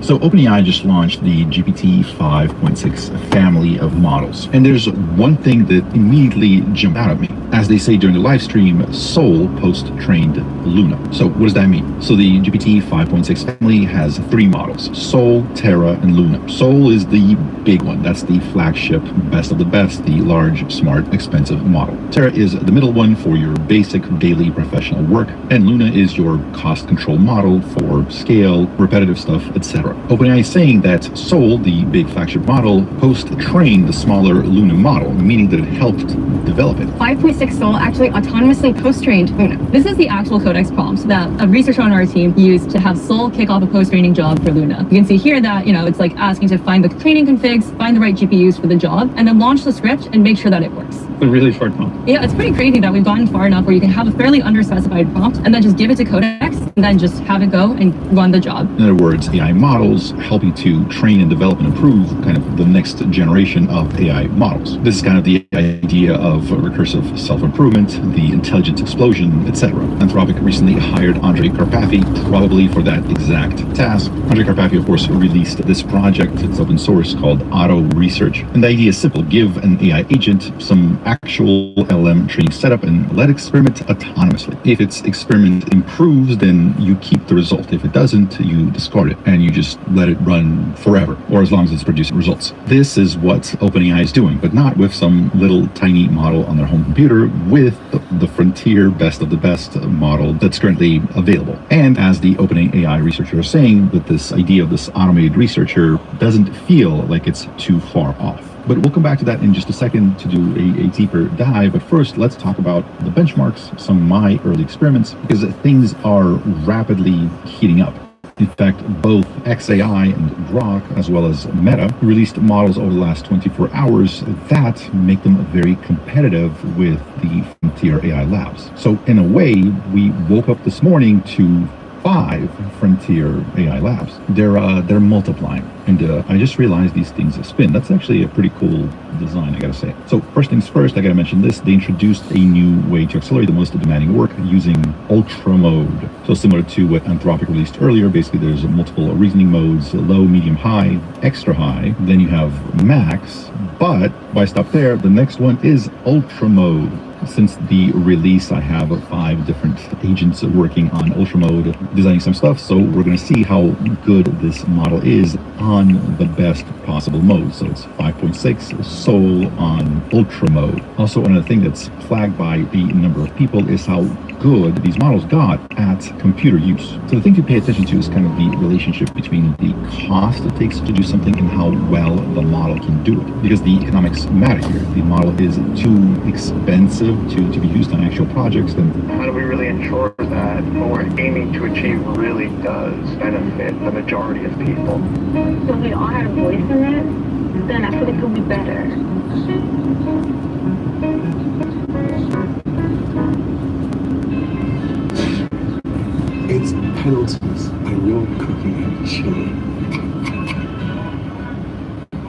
So OpenAI just launched the GPT 5.6 family of models. And there's one thing that immediately jumped out at me. As they say during the live stream, Sol post-trained Luna. So what does that mean? So the GPT 5.6 family has 3 models: Sol, Terra, and Luna. Sol is the big one. That's the flagship, best of the best, the large, smart, expensive model. Terra is the middle one for your basic daily professional work. And Luna is your cost control model for scale, repetitive stuff, etc. OpenAI is saying that Sol, the big flagship model, post-trained the smaller Luna model, meaning that it helped develop it. 5.6 Sol actually autonomously post-trained Luna. This is the actual Codex prompt that a researcher on our team used to have Sol kick off a post-training job for Luna. You can see here that, it's like asking to find the training configs, find the right GPUs for the job, and then launch the script and make sure that it works. A really short prompt. Yeah, it's pretty crazy that we've gotten far enough where you can have a fairly underspecified prompt and then just give it to Codex and then just have it go and run the job. In other words, AI models helping to train and develop and improve kind of the next generation of AI models. This is kind of the idea of recursive self-improvement, the intelligence explosion, etc. Anthropic recently hired Andrej Karpathy probably for that exact task. Andrej Karpathy, of course, released this project. It's open source called Auto Research. And the idea is simple. Give an AI agent some actual LM training setup and let it experiment autonomously. If its experiment improves, then you keep the result. If it doesn't, you discard it and you just let it run forever, or as long as it's producing results. This is what OpenAI is doing, but not with some little tiny model on their home computer, with the frontier best of the best model that's currently available. And as the OpenAI researcher is saying, that this idea of this automated researcher doesn't feel like it's too far off. But we'll come back to that in just a second to do a deeper dive. But first, let's talk about the benchmarks, some of my early experiments, because things are rapidly heating up. In fact, both XAI and Grok, as well as Meta, released models over the last 24 hours that make them very competitive with the Frontier AI labs. So in a way, we woke up this morning to 5 Frontier AI labs. They're multiplying. And I just realized these things spin. That's actually a pretty cool design, I gotta say. So first things first, I gotta mention this. They introduced a new way to accelerate the most demanding work using Ultra Mode. So similar to what Anthropic released earlier, basically there's multiple reasoning modes: low, medium, high, extra high. Then you have max. But why stop there? The next one is Ultra Mode. Since the release, I have 5 different agents working on Ultra Mode, designing some stuff, so we're going to see how good this model is on the best possible mode. So it's 5.6 Sol on Ultra Mode. Also, another thing that's flagged by a number of people is how good these models got at computer use. So the thing to pay attention to is kind of the relationship between the cost it takes to do something and how well the model can do it. Because the economics matter here. The model is too expensive to be used on actual projects. Then how do we really ensure that what we're aiming to achieve really does benefit the majority of people? So we all have a voice in it, then I feel like it'll be better. It's penalties on your cooking and chili.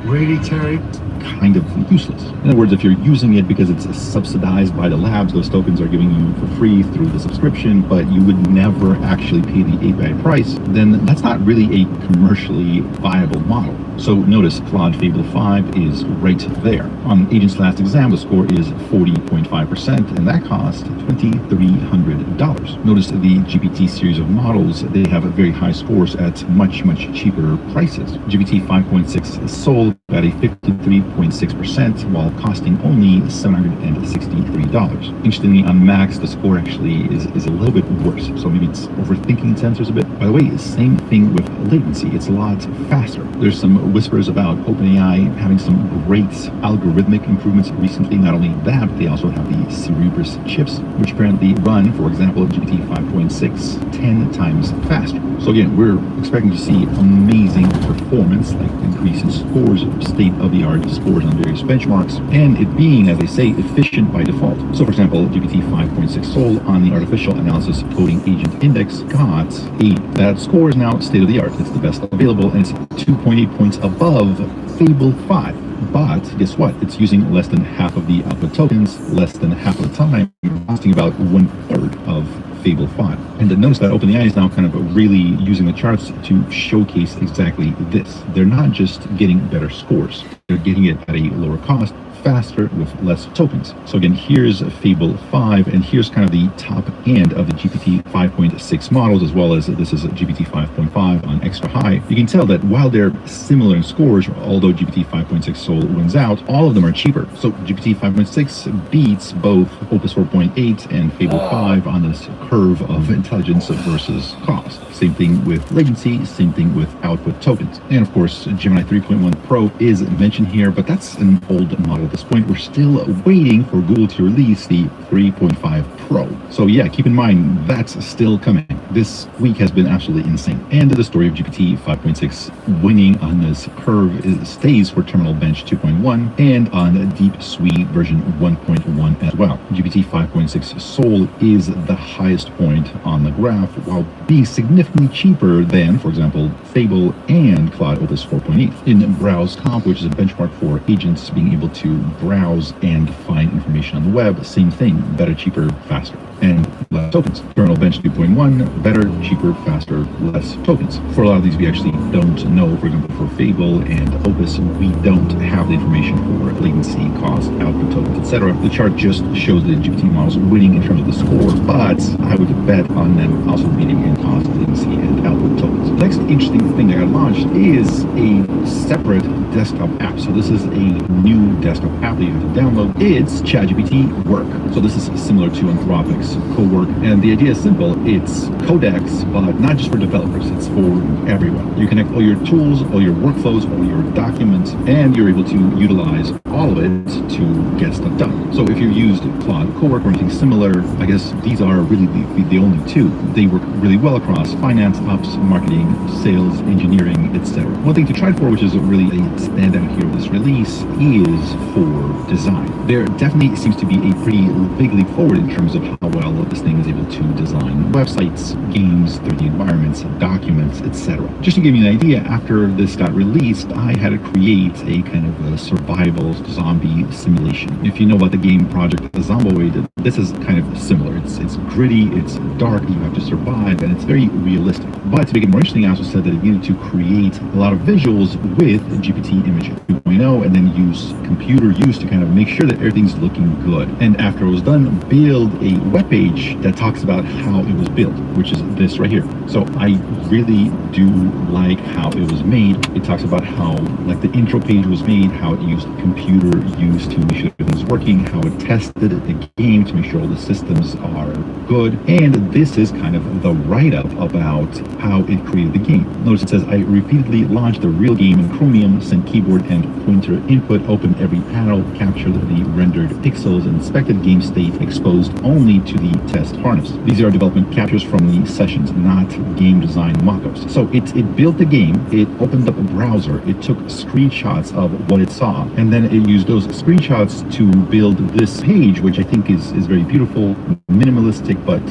Really, Terry? Kind of useless. In other words, if you're using it because it's subsidized by the labs, those tokens are giving you for free through the subscription, but you would never actually pay the API price, then that's not really a commercially viable model. So notice Claude Fable 5 is right there. On Agent's last exam, the score is 40.5%, and that cost $2,300. Notice the GPT series of models, they have very high scores at much, much cheaper prices. GPT 5.6 is sold at a 53.6%, while costing only $763. Interestingly, on Max, the score actually is a little bit worse, so maybe it's overthinking sensors a bit. By the way, same thing with latency. It's a lot faster. There's some whispers about OpenAI having some great algorithmic improvements recently. Not only that, but they also have the Cerebrus chips, which apparently run, for example, GPT 5.6 10 times faster. So again, we're expecting to see amazing performance, like increase in scores, state-of-the-art scores on various benchmarks, and it being, as they say, efficient by default. So for example, GPT 5.6 Sol on the Artificial Analysis Coding Agent Index got 8. That score is now state-of-the-art. It's the best available, and it's 2.8 points above Fable 5. But guess what? It's using less than half of the output tokens, less than half of the time, costing about 1/3 of Fable 5. And notice that OpenAI is now kind of really using the charts to showcase exactly this. They're not just getting better scores, they're getting it at a lower cost, faster with less tokens. So again, here's Fable 5, and here's kind of the top end of the GPT 5.6 models, as well as this is GPT 5.5 on extra high. You can tell that while they're similar in scores, although GPT 5.6 Sol wins out, all of them are cheaper. So GPT 5.6 beats both Opus 4.8 and Fable 5 on this curve of intelligence versus cost. Same thing with latency, same thing with output tokens. And of course, Gemini 3.1 Pro is mentioned here, but that's an old model. At this point, we're still waiting for Google to release the 3.5 Pro. So yeah, keep in mind, that's still coming. This week has been absolutely insane. And the story of GPT 5.6 winning on this curve stays for Terminal Bench 2.1 and on Deep Suite version 1.1 as well. GPT 5.6 Sol is the highest point on the graph, while being significantly cheaper than, for example, Fable and Claude Opus 4.8. In Browse Comp, which is a benchmark for agents being able to browse and find information on the web, same thing, better, cheaper, faster, and less tokens. Terminal Bench 2.1, better, cheaper, faster, less tokens. For a lot of these, we actually don't know. For example, for Fable and Opus, we don't have the information for latency, cost, output tokens, etc. The chart just shows the GPT models winning in terms of the score, but I would bet on them also beating in cost, latency, and output tokens. The next interesting thing that got launched is a separate desktop app. So this is a new desktop app that you have to download. It's ChatGPT Work. So this is similar to Anthropic's Cowork, and the idea is simple. It's Codex, but not just for developers, it's for everyone. You connect all your tools, all your workflows, all your documents, and you're able to utilize all of it to get stuff done. So if you've used Claude Cowork or anything similar, I guess these are really the only two. They work really well across finance, ops, marketing, sales, engineering, etc. One thing to try for, which is really a standout here with this release, is for design. There definitely seems to be a pretty big leap forward in terms of how well this thing is able to design websites, games, 3D environments, documents, etc. Just to give you an idea, after this got released, I had to create a kind of a survival zombie simulation. If you know about the game Project Zomboid, this is kind of similar. It's gritty, it's dark, you have to survive, and it's very realistic. But to make it more interesting, I also said that it needed to create a lot of visuals with GPT Image 2.0 and then use computer use to kind of make sure that everything's looking good. And after it was done, build a web page that talks about how it was built, which is this right here. So I really do like how it was made. It talks about how, like, the intro page was made, how it used computer use to make sure everything's working, how it tested the game to make sure all the systems are good. And this is kind of the write-up about how it created the game. Notice it says, I repeatedly launched the real game in Chromium, sent keyboard and pointer input, opened every panel, captured the rendered pixels, and inspected game state exposed only to the test harness. These are development captures from the sessions, not game design mockups. So it built the game, it opened up a browser, it took screenshots of what it saw, and then it used those screenshots to build this page, which I think is very beautiful, minimalistic, but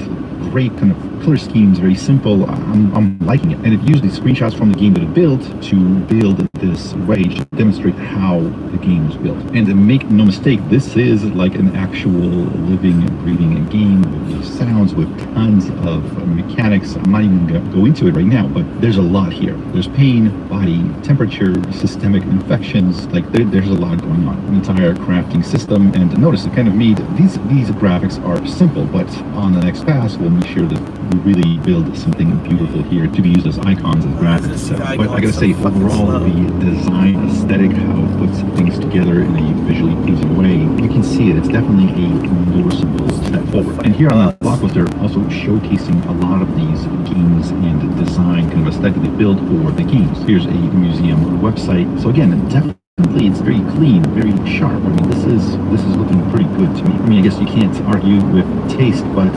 great kind of color scheme's very simple. I'm liking it. And it used the screenshots from the game that it built to build this way to demonstrate how the game was built. And make no mistake, this is like an actual living, breathing game with sounds, with tons of mechanics. I'm not even going to go into it right now, but there's a lot here. There's pain, body, temperature, systemic infections. Like there's a lot going on. An entire crafting system. And notice it kind of made these graphics are simple, but on the next pass we'll make sure that we really build something beautiful here to be used as icons, as graphics. But I gotta say, overall, the design aesthetic, how it puts things together in a visually pleasing way, you can see it. It's definitely a noticeable step forward. And here on the blockbuster, also showcasing a lot of these games and design kind of aesthetic they build for the games. Here's a museum website. So again, definitely it's very clean, very sharp. I mean, this is looking pretty good to me. I mean, I guess you can't argue with taste, but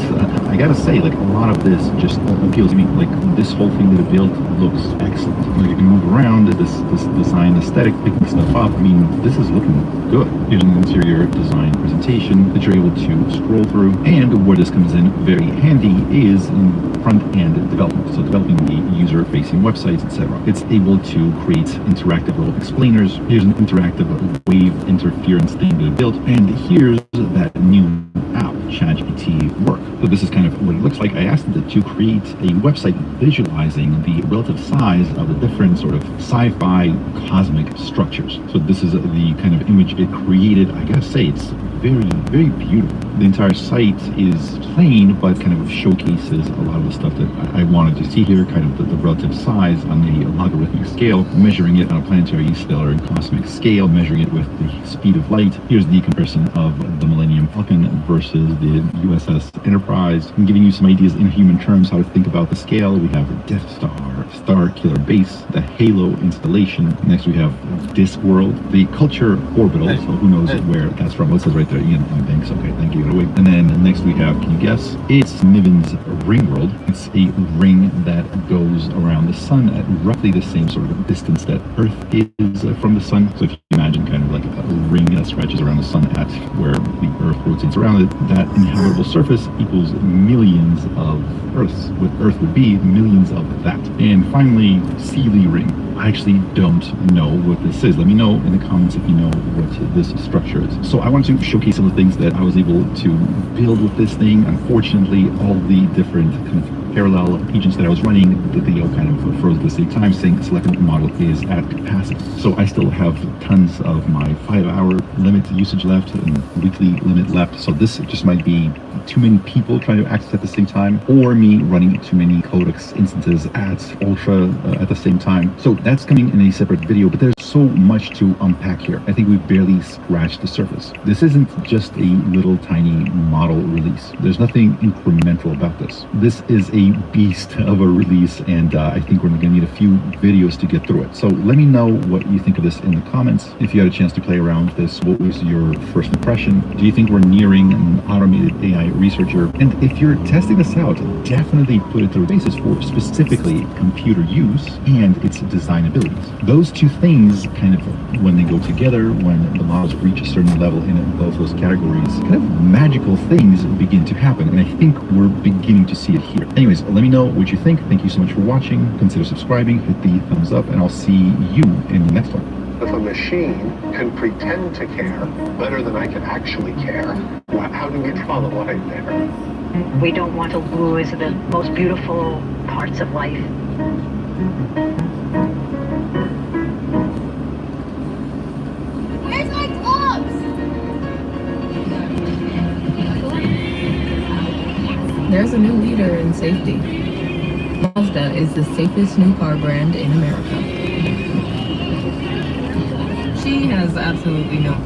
I gotta say, like, a lot of this just appeals to me. Like, this whole thing that it built looks excellent. Like, you can move around, this design aesthetic, picking stuff up. I mean, this is looking good. Here's an interior design presentation that you're able to scroll through. And where this comes in very handy is in front-end development. So developing the user-facing websites, etc. It's able to create interactive little explainers. Here's an interactive wave interference thing that it built, and here's that new app, ChatGPT Work. So this is kind of what it looks like. I asked it to create a website visualizing the relative size of the different sort of sci-fi cosmic structures. So this is the kind of image it created. I gotta say, it's very, very beautiful. The entire site is plain, but kind of showcases a lot of the stuff that I wanted to see here, kind of the relative size on the logarithmic scale, measuring it on a planetary, stellar, and cosmic scale, measuring it with the speed of light. Here's the comparison of the Millennium Falcon versus the USS Enterprise, and giving you some ideas in human terms how to think about the scale. We have Death Star, Star Killer Base, the Halo installation. Next we have Discworld, the Culture Orbital, so who knows where that's from. Well, it says right there, Ian Banks. Okay, thank you. And then next we have, can you guess? It's Niven's Ring World. It's a ring that goes around the sun at roughly the same sort of distance that Earth is from the sun. So if you imagine kind of like a ring that stretches around the sun at where the Earth rotates around it, that inhabitable surface equals millions of Earths. What Earth would be, millions of that. And finally, Sealy Ring. I actually don't know what this is. Let me know in the comments if you know what this structure is. So I want to showcase some of the things that I was able to build with this thing. Unfortunately, all the different kind of parallel agents that I was running, they all kind of froze at the same time, saying selected model is at capacity. So I still have tons of my 5-hour limit usage left and weekly limit left. So this just might be too many people trying to access at the same time, or me running too many Codex instances at Ultra at the same time. So that's coming in a separate video, but there's so much to unpack here. I think we've barely scratched the surface. This isn't just a little tiny model release. There's nothing incremental about this. This is a beast of a release, and I think we're going to need a few videos to get through it. So let me know what you think of this in the comments. If you had a chance to play around with this, what was your first impression? Do you think we're nearing an automated AI researcher? And if you're testing this out, definitely put it through basis for specifically computer use and its design abilities. Those two things kind of, when they go together, when the models reach a certain level in both those categories, kind of magical things begin to happen. And I think we're beginning to see it here. Anyways, let me know what you think. Thank you so much for watching. Consider subscribing, hit the thumbs up, and I'll see you in the next one. If a machine can pretend to care better than I can actually care, how do we draw the line there? We don't want to lose the most beautiful parts of life. Where's my gloves? There's a new leader in safety. Mazda is the safest new car brand in America. She has absolutely no...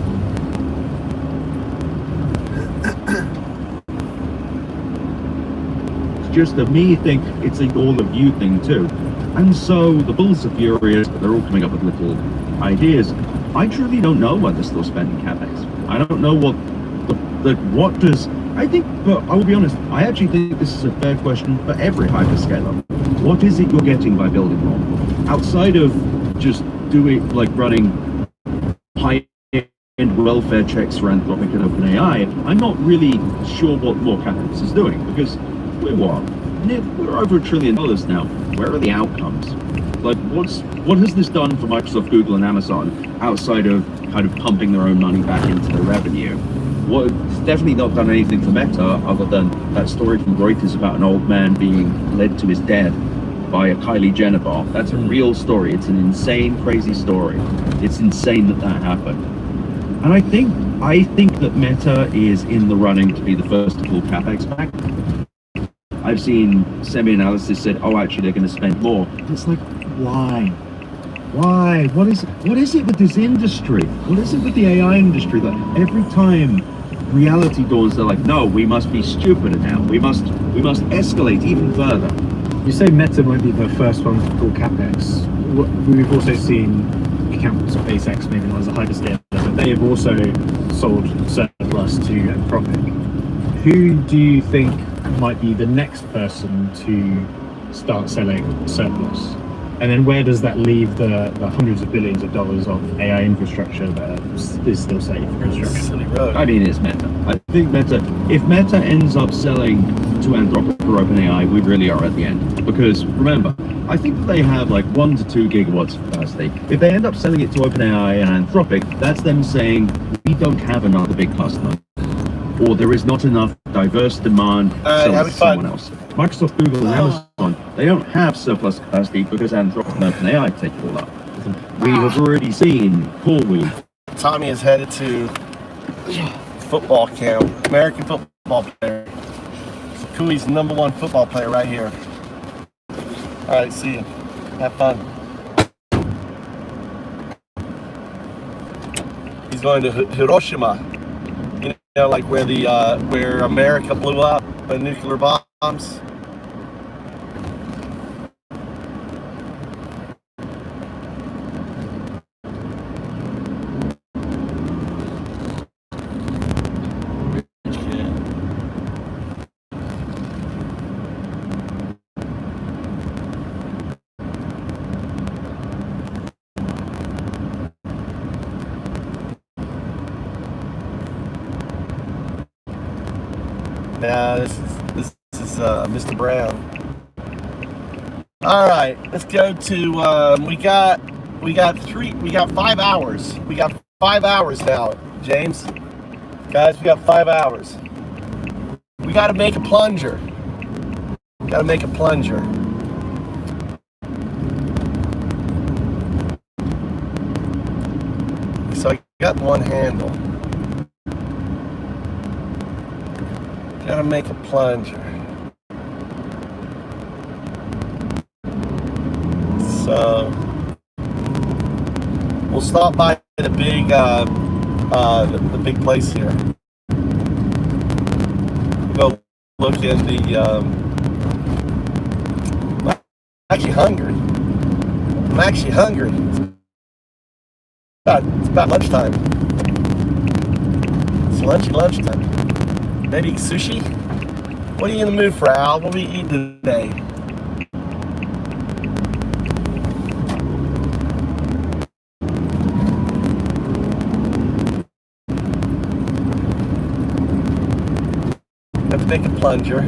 It's just that me think it's a all of you thing too. And so the bulls are furious, but they're all coming up with little ideas. I truly don't know what they're still spending CapEx. I don't know what does... I think, but I will be honest, I actually think this is a fair question for every hyperscaler. What is it you're getting by building more? Outside of just doing, like running high-end welfare checks for Anthropic and OpenAI, I'm not really sure what more CapEx is doing, because we're what? we're over $1 trillion now. Where are the outcomes? Like, what has this done for Microsoft, Google, and Amazon outside of kind of pumping their own money back into their revenue? It's definitely not done anything for Meta other than that story from Reuters about an old man being led to his death by a Kylie Jenner bot. That's a real story. It's an insane, crazy story. It's insane that happened. And I think that Meta is in the running to be the first to pull CapEx back. I've seen semi-analysis said, oh, actually, they're going to spend more. It's like, why? Why? What is it with this industry? What is it with the AI industry that every time reality dawns, they're like, no, we must be stupider now. We must escalate even further. You say Meta might be the first one to pull CapEx. We've also seen accounts of SpaceX, maybe not as a hyperscaler, but they have also sold surplus to Anthropic. Who do you think might be the next person to start selling surplus? And then where does that leave the hundreds of billions of dollars of AI infrastructure that is still safe for construction? I mean, it's Meta. I think if Meta ends up selling to Anthropic or OpenAI, we really are at the end. Because remember, I think that they have like 1 to 2 gigawatts of capacity. If they end up selling it to OpenAI and Anthropic, that's them saying, we don't have another big customer. Or there is not enough diverse demand to someone else. Microsoft, Google, and Amazon, they don't have surplus capacity because Anthropic and OpenAI take it all up. We have already seen CoreWeave. Tommy is headed to football camp, American football player. Kui's #1 football player right here. All right, see you. Have fun. He's going to Hiroshima. You know, like where America blew up the nuclear bombs. Now this is Mr. Brown. All right, let's go to we got 5 hours. We got 5 hours now, James. Guys, we got 5 hours. We got to make a plunger. Got to make a plunger. So I got one handle. Gotta make a plunger. So we'll stop by the big place here. We'll go look in the. I'm actually hungry. It's about lunchtime. It's lunchtime. Maybe sushi? What are you in the mood for, Al? What are we eating today? Let's make a plunger.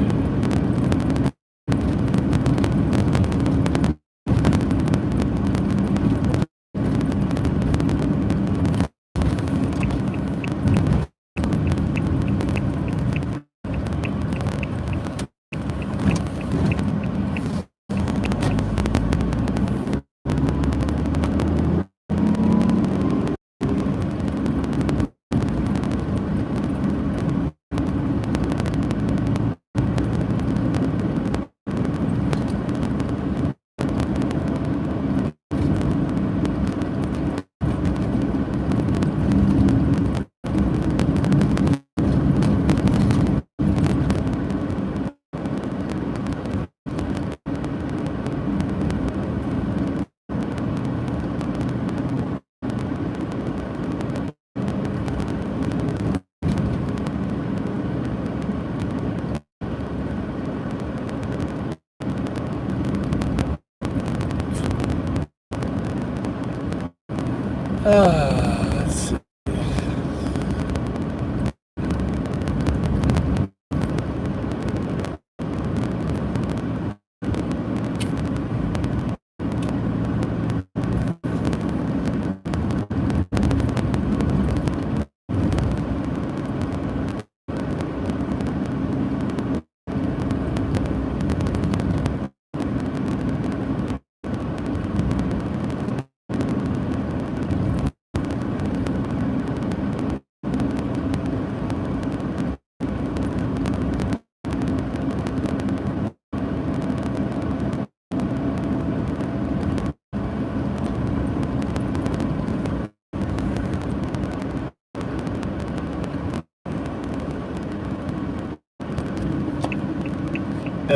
Let's see.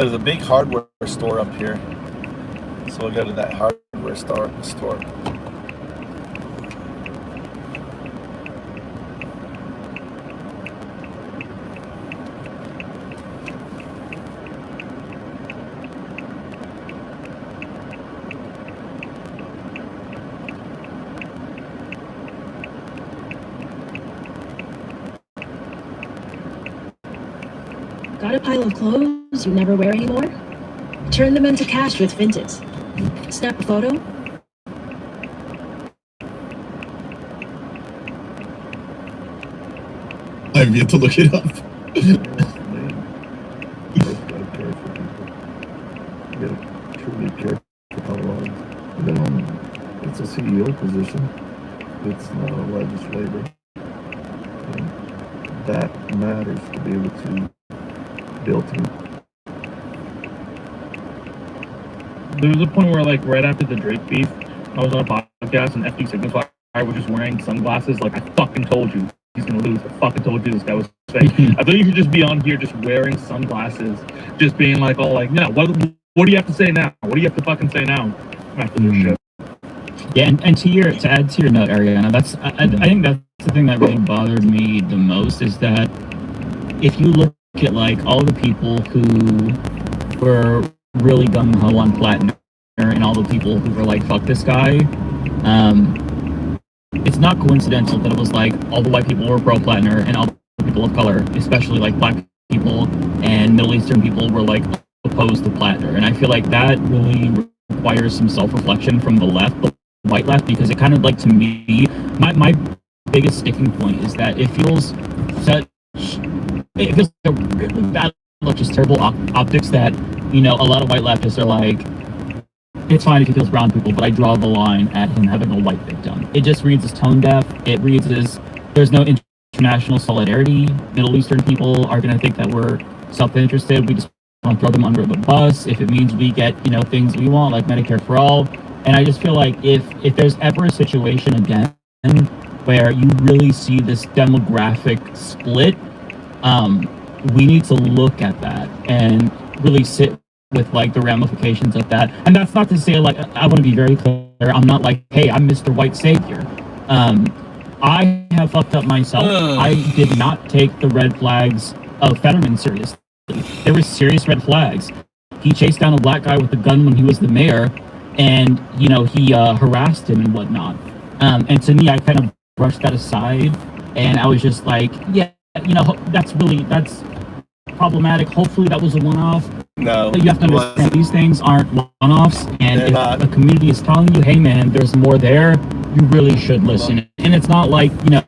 there's a big hardware store up here. So we'll go to that hardware store. Got a pile of clothes you never wear anymore? Turn them into cash with Vinted. Snap a photo. I've yet to look it up. You gotta truly care for how long. It's a CEO position. It's not a legislator. And that matters to be able to build team. There was a point where, like, right after the Drake beef, I was on a podcast and FD Signify was just wearing sunglasses. Like, I fucking told you he's gonna lose. I fucking told you this guy was fake. I thought you could just be on here just wearing sunglasses, just being like, all like, no, what do you have to say now? What do you have to fucking say now? After this shit. Yeah, and to add to your note, Ariana, I think that's the thing that really bothered me the most is that if you look at like all the people who were really gung-ho on Plattner and all the people who were like, fuck this guy, it's not coincidental that it was like all the white people were pro-Plattner and all the people of color, especially like black people and Middle Eastern people, were like opposed to Plattner. And I feel like that really requires some self-reflection from the left, the white left, because it kind of like, to me, my biggest sticking point is that it feels a really bad, just terrible optics that, you know, a lot of white leftists are like, it's fine if he kills brown people, but I draw the line at him having a white victim. It just reads as tone deaf. It reads as there's no international solidarity. Middle Eastern people are going to think that we're self-interested. We just want to throw them under the bus if it means we get, you know, things we want, like Medicare for all. And I just feel like if there's ever a situation again where you really see this demographic split, we need to look at that and really sit with like the ramifications of that. And that's not to say, like, I want to be very clear, I'm not like, hey, I'm Mr. White Savior. I have fucked up myself. I did not take the red flags of Fetterman seriously. There were serious red flags. He chased down a black guy with a gun when he was the mayor, and, you know, he harassed him and whatnot. And to me, I kind of brushed that aside, and I was just like, yeah, you know, that's problematic. Hopefully that was a one-off. No. But you have to understand these things aren't one-offs, and They're if not. a community is telling you, hey man, there's more there, you really should listen. And it's not like, you know,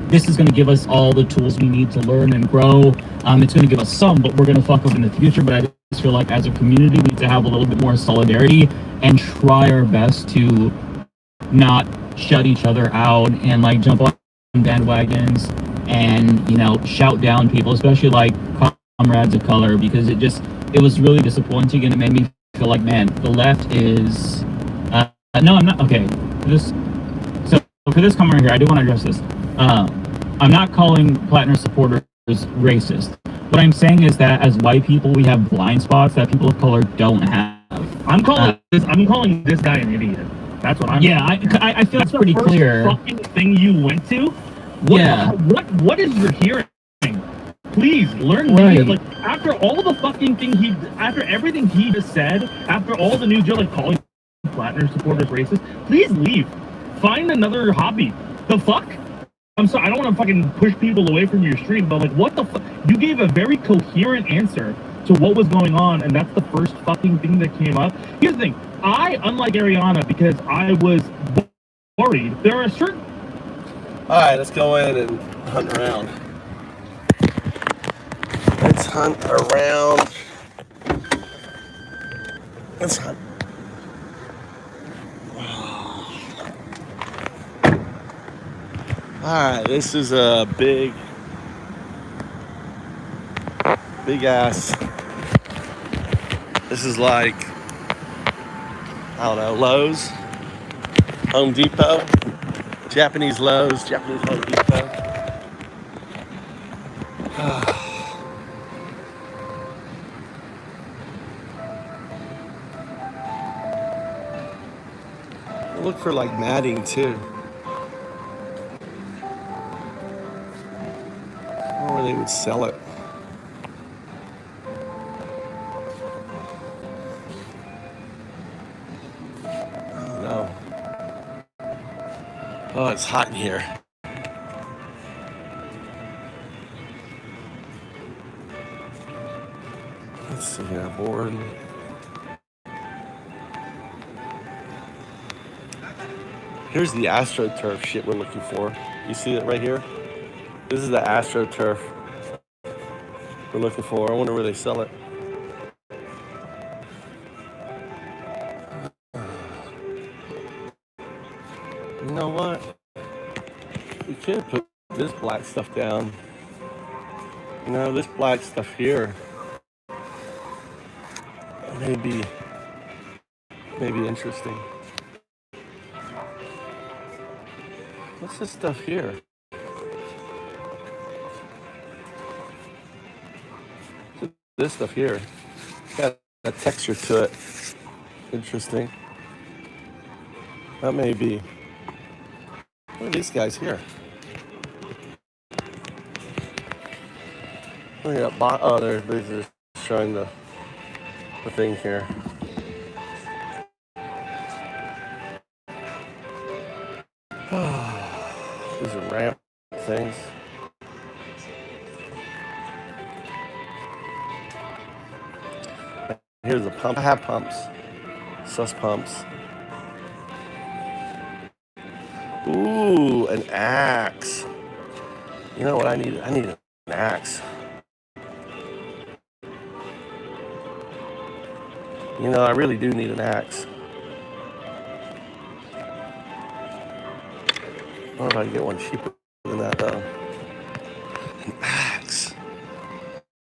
this is going to give us all the tools we need to learn and grow. It's going to give us some, but we're going to fuck up in the future. But I just feel like as a community, we need to have a little bit more solidarity and try our best to not shut each other out and like jump on bandwagons and, you know, shout down people, especially like comrades of color, because it was really disappointing, and it made me feel like, man, the left is no, I'm not okay. So for this comment right here, I do want to address this. I'm not calling Plattner supporters racist. What I'm saying is that as white people, we have blind spots that people of color don't have. I'm calling this guy an idiot. That's what I'm. Yeah, I feel that's pretty clear. Fucking thing you went to. What is your hearing? Please learn. Right. Like, after all the fucking thing after everything he just said, after all the news, you're like calling Plattner supporters racist. Please leave. Find another hobby. The fuck? I'm sorry, I don't want to fucking push people away from your stream, but like, what the fuck? You gave a very coherent answer to what was going on, and that's the first fucking thing that came up. Here's the thing. Unlike Ariana, because I was worried, there are certain... Alright, let's go in and hunt around. Let's hunt around. Let's hunt. Alright, this is a big ass. This is like, I don't know, Lowe's, Home Depot, Japanese Lowe's, Japanese Home Depot. Look for like matting too. Or they would sell it. Oh no. Oh, it's hot in here. Let's see here, board. Here's the AstroTurf shit we're looking for. You see it right here? This is the AstroTurf we're looking for. I wonder where they sell it. You know what? We could put this black stuff down. You know, this black stuff here may be interesting. What's this stuff here? This stuff here. Got a texture to it. Interesting. That may be. What are these guys here? Look at that. Oh, they're just showing the thing here. These are ramp things. Here's a pump. I have pumps. Sus pumps. Ooh, an axe. You know what I need? I need an axe. You know, I really do need an axe. I don't know if I can get one cheaper than that though. An axe.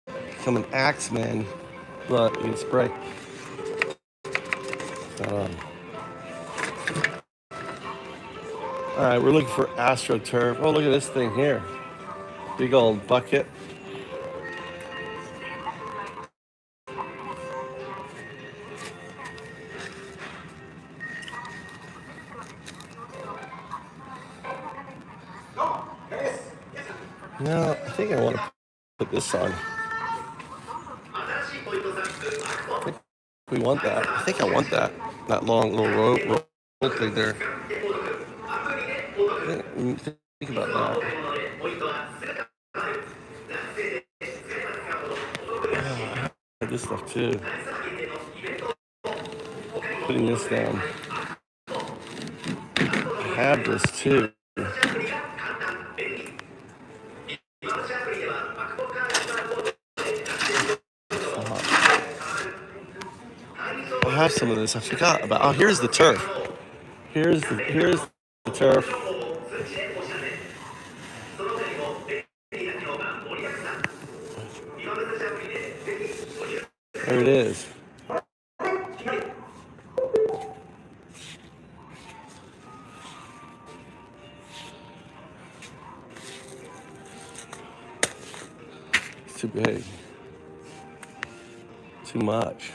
Become an axe man. Look, you can spray. Alright, we're looking for AstroTurf. Oh, look at this thing here. Big old bucket. No, I think I want to put this on. I think we want that. I think I want that. That long little rope thing there. Think about that. I have this stuff too. Putting this down. I have this too. I have some of this. I forgot about. Oh, here's the turf. Here's the turf. There it is. It's too big. Too much.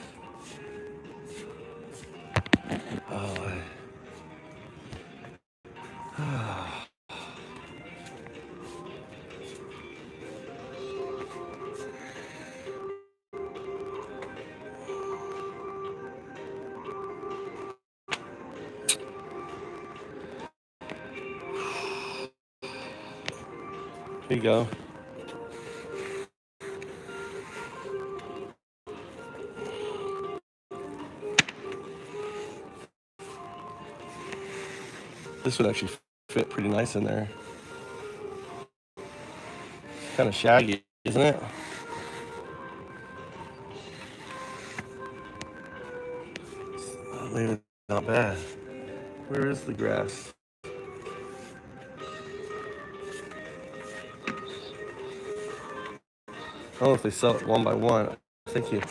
Here you go. This would actually fit pretty nice in there. Kind of shaggy, isn't it? Maybe not bad. Where is the grass? I don't know if they sell it one by one. Thank you.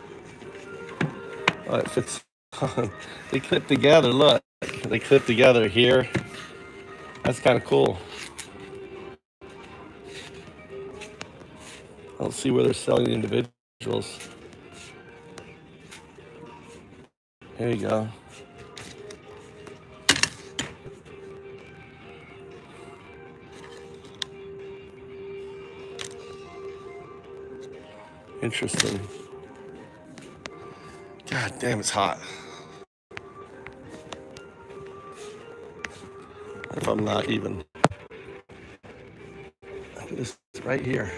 Oh, it fits on. They clip together, look. They clip together here. That's kind of cool. I don't see where they're selling the individuals. Here you go. Interesting. God damn, it's hot. If I'm not even. This is right here.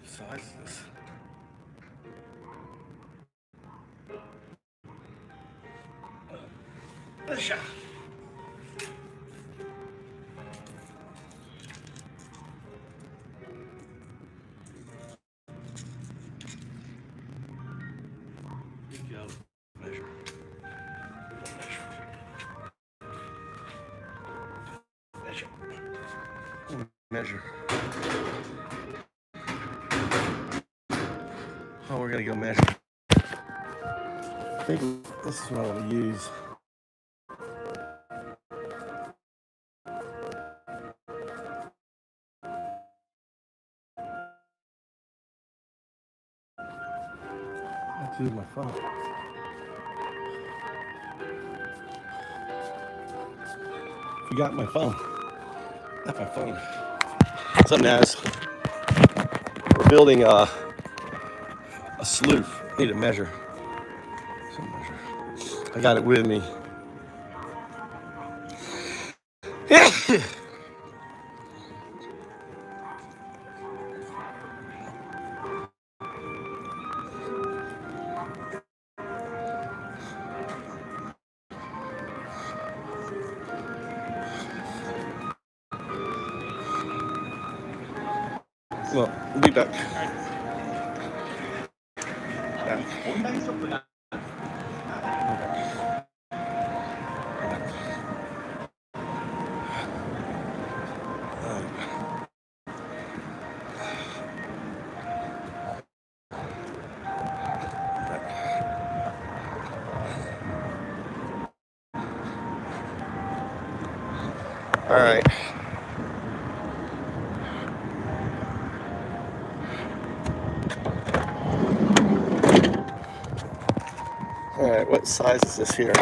Size is this? Shot. Go. Measure. Measure. Measure. Oh, we're gonna go measure. I think this is what I want to use. Let's use my phone. Forgot my phone. Not my phone. Something else. We're building a sloof. Need to measure. Some measure. I got it with me. Well, we'll be back. All right. All right, what size is this here?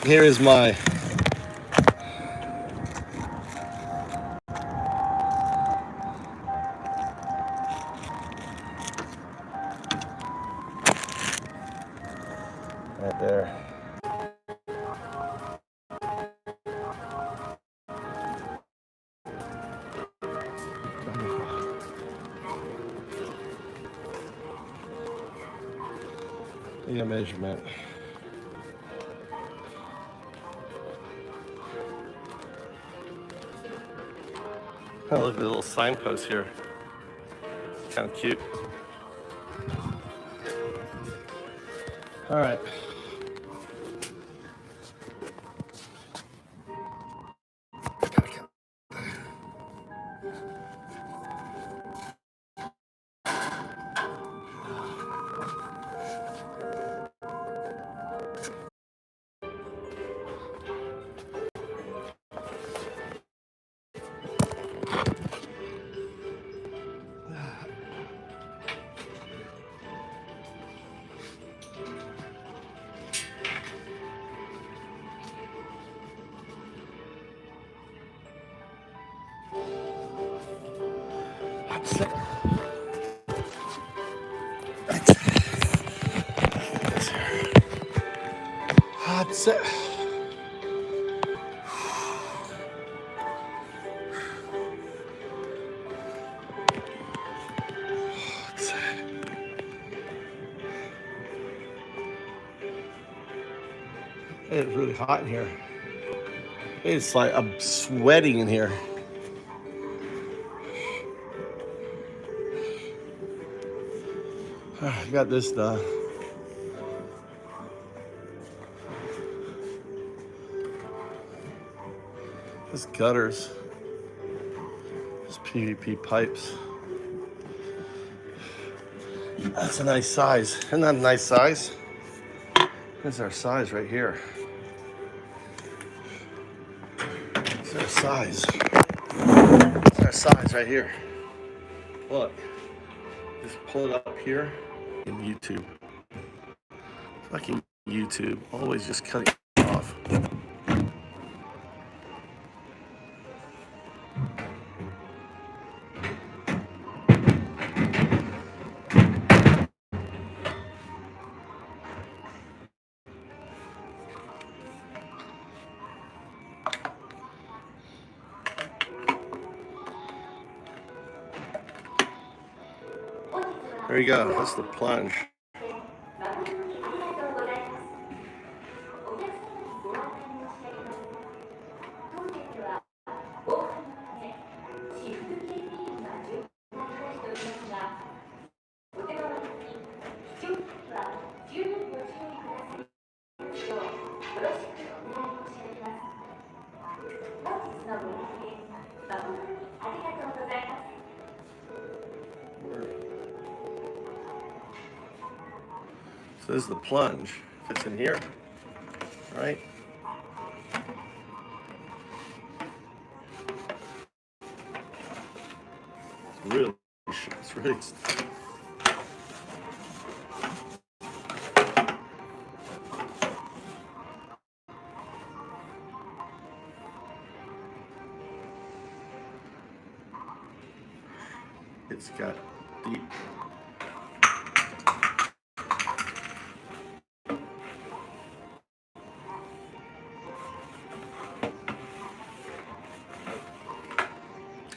Here is my right there. Need a measurement. Oh, look at the little signpost here. Kind of cute. All right. It's really hot in here. It's like I'm sweating in here. I got this done. This gutters. This PVP pipes. That's a nice size. Isn't that a nice size? That's our size right here. That's our size. That's our size right here. Look. Just pull it up here in YouTube. Fucking YouTube. Always just cutting off. There you go. That's the plunge. So this is the plunge. Fits in here, right? It's really. It's got deep.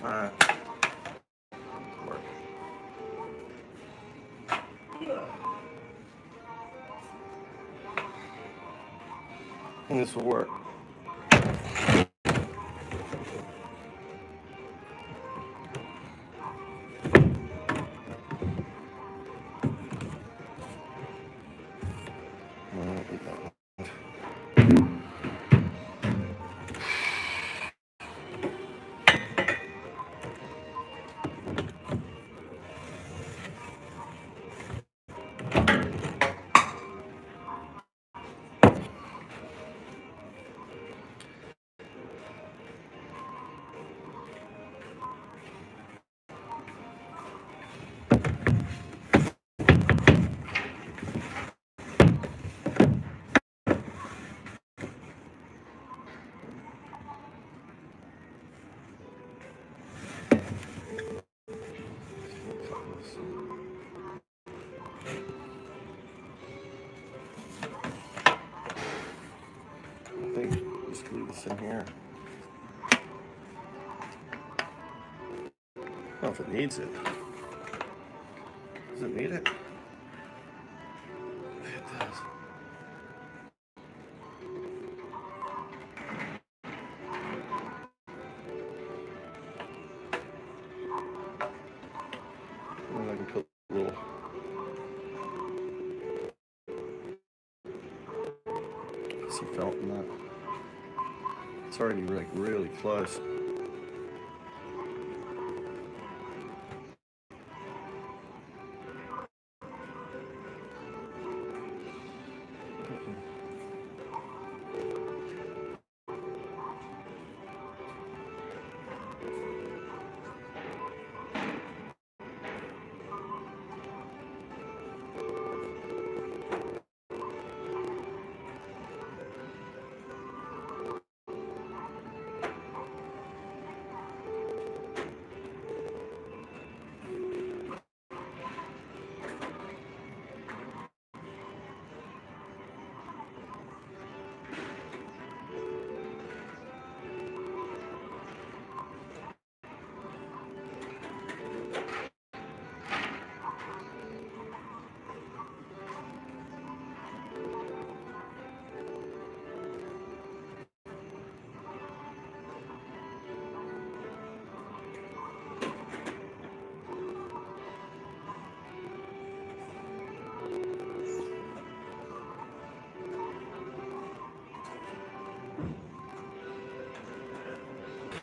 All right. Work. And this will work. I think just leave this in here. I don't know if it needs it. Does it need it? It does. And I can put a little see felt in that. It's already like really close.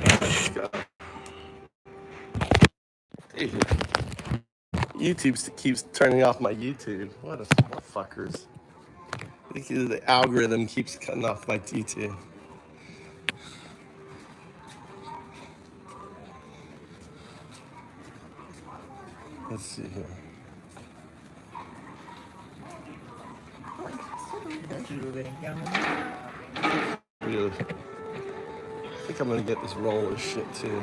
Let's go. Dude, YouTube keeps turning off my YouTube. What fuckers. The algorithm keeps cutting off my YouTube. Let's see here. Really? I think I'm gonna get this roller shit too.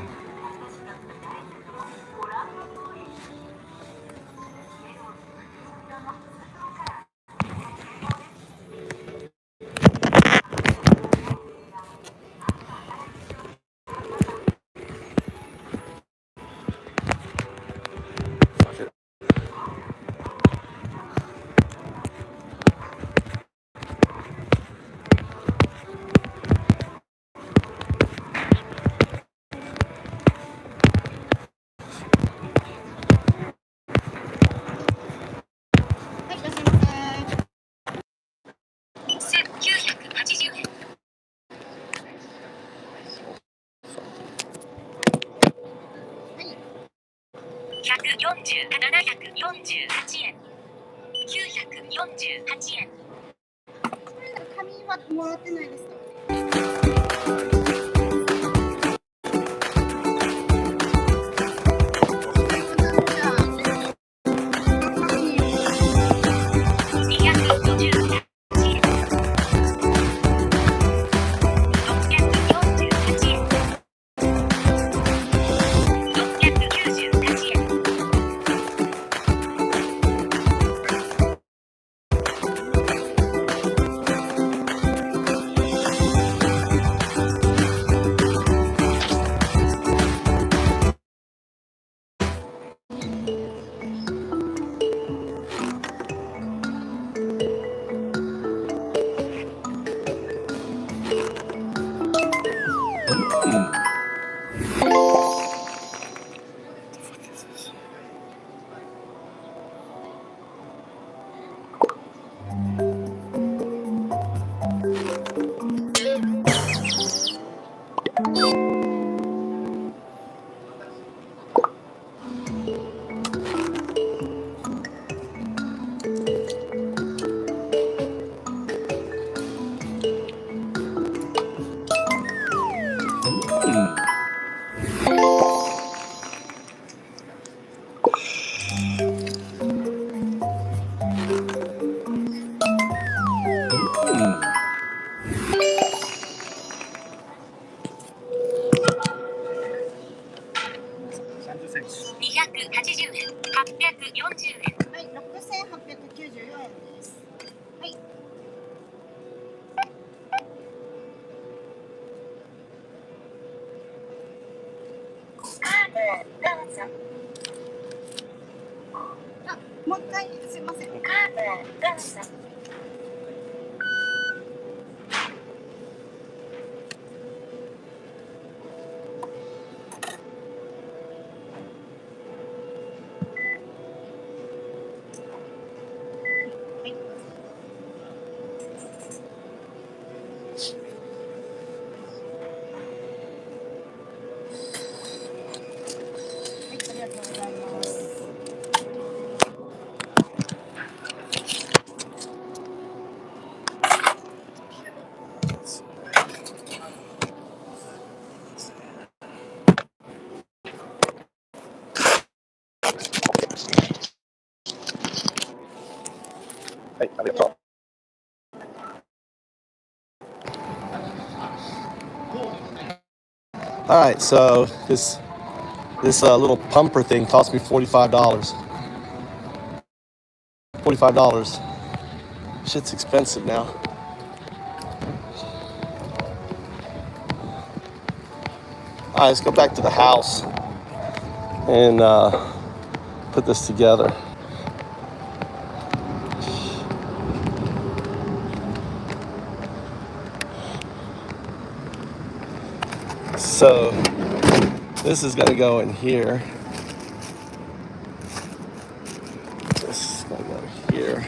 All right, so this little pumper thing cost me $45. $45. Shit's expensive now. All right, let's go back to the house and put this together. So this is gonna go in here. This is gonna go here.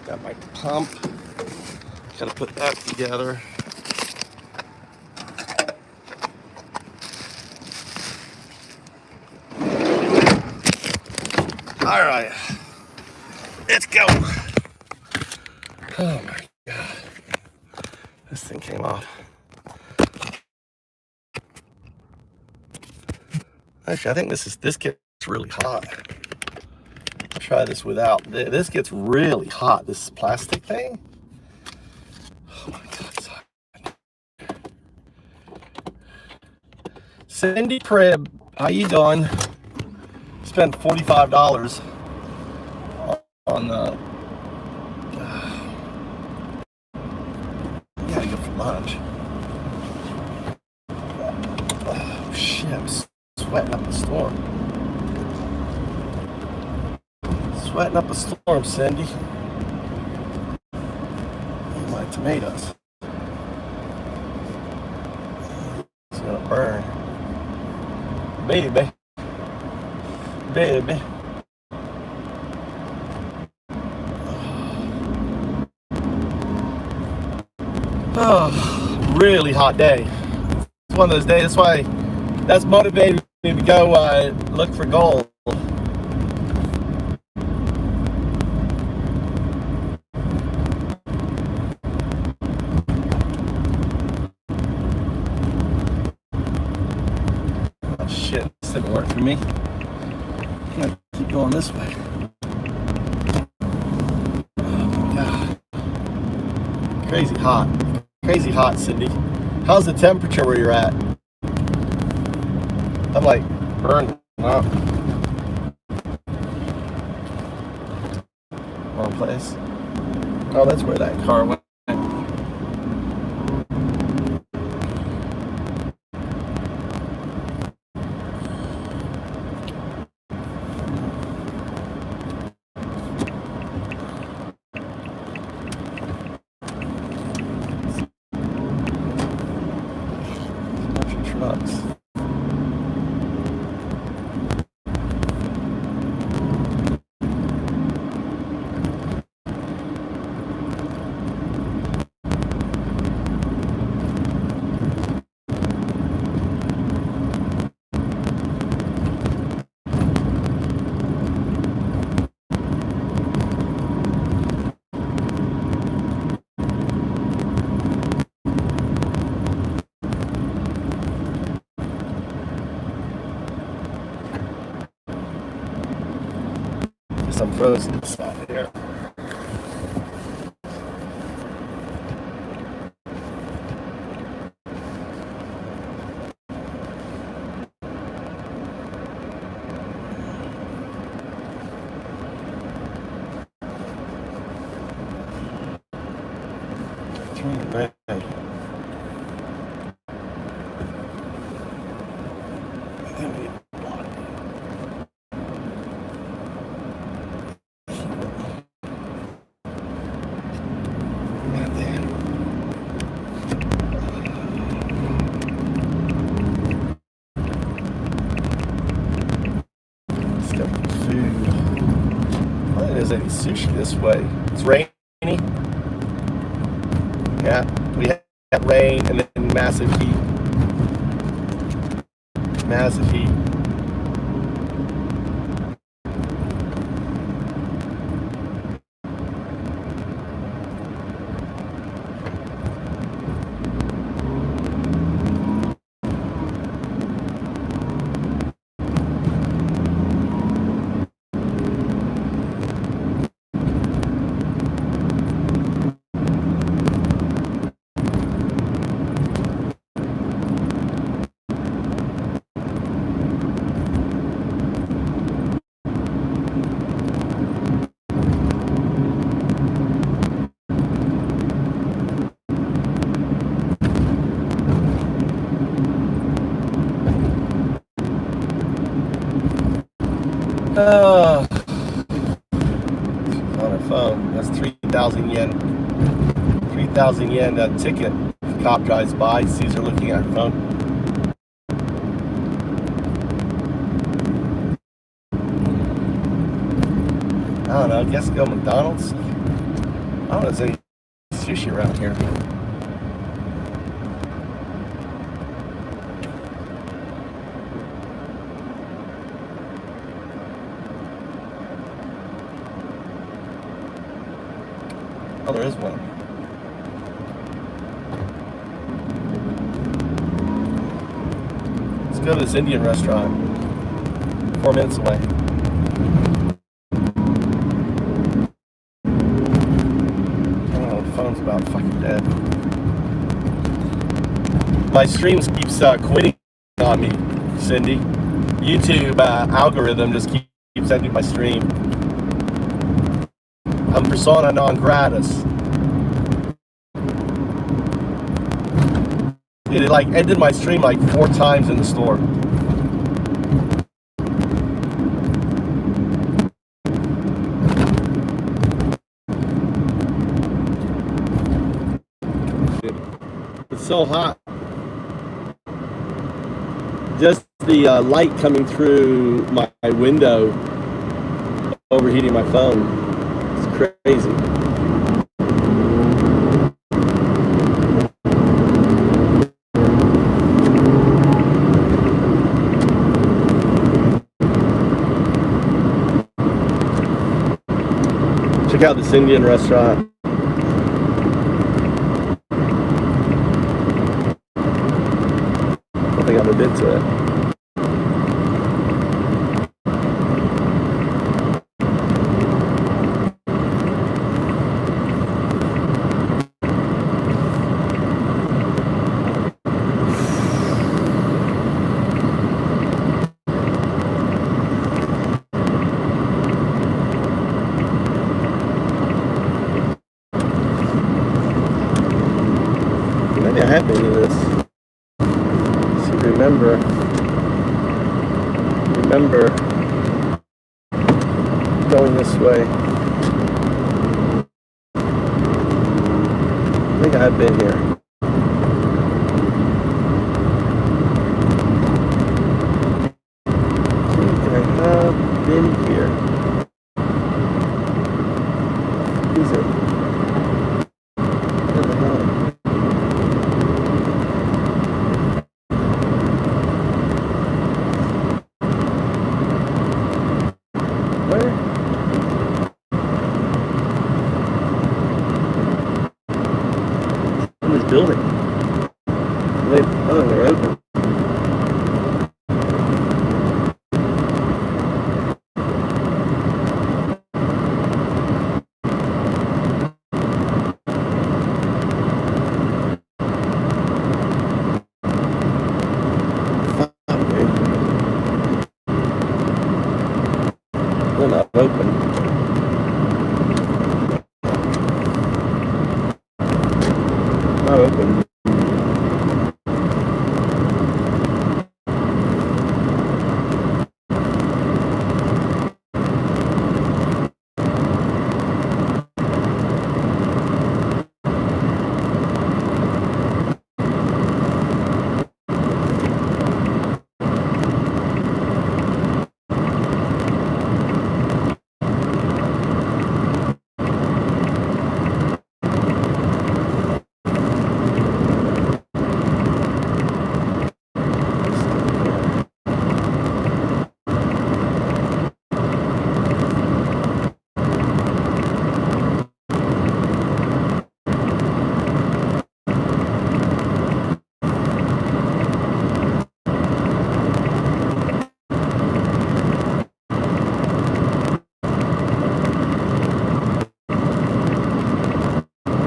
Got my pump. Gotta put that together. All right, let's go. Oh my God, this thing came off. Actually, I think this gets really hot. Try this without. This gets really hot. This plastic thing. Oh my God, it's hot. Cindy Crib, how you doing? Spent $45 on the. Gotta go for lunch. Oh shit, I'm sweating up a storm. Sweating up a storm, Cindy. My tomatoes. It's gonna burn. Baby. Baby. Oh, really hot day. It's one of those days. That's motivated me to go look for gold. Oh shit, this didn't work for me. I'm gonna keep going this way. Oh my God. Crazy hot. Crazy hot, Cindy. How's the temperature where you're at? I'm like burned up. Wrong place. Oh, that's where that car went. Trucks. Some frozen stuff here. Turn it right. There's any sushi this way. It's rainy. Yeah, we had rain and then massive heat. Massive heat. On her phone. That's 3,000 yen. 3,000 yen ticket. If the cop drives by, sees her looking at her phone. I don't know. I guess go McDonald's. I don't know if there's any sushi around here. Oh, there is one. Let's go to this Indian restaurant. 4 minutes away. Oh, the phone's about fucking dead. My streams keeps quitting on me, Cindy. YouTube algorithm just keeps ending my stream. I'm persona non gratis. It like ended my stream like 4 times in the store. It's so hot. Just the light coming through my window overheating my phone. It's crazy. Check out this Indian restaurant. I think I've been to it. Maybe I have been to this. Remember going this way. I think I have been here. I have been here. Is it? Where the hell? Building. Oh, they're open. They're not open. Not open.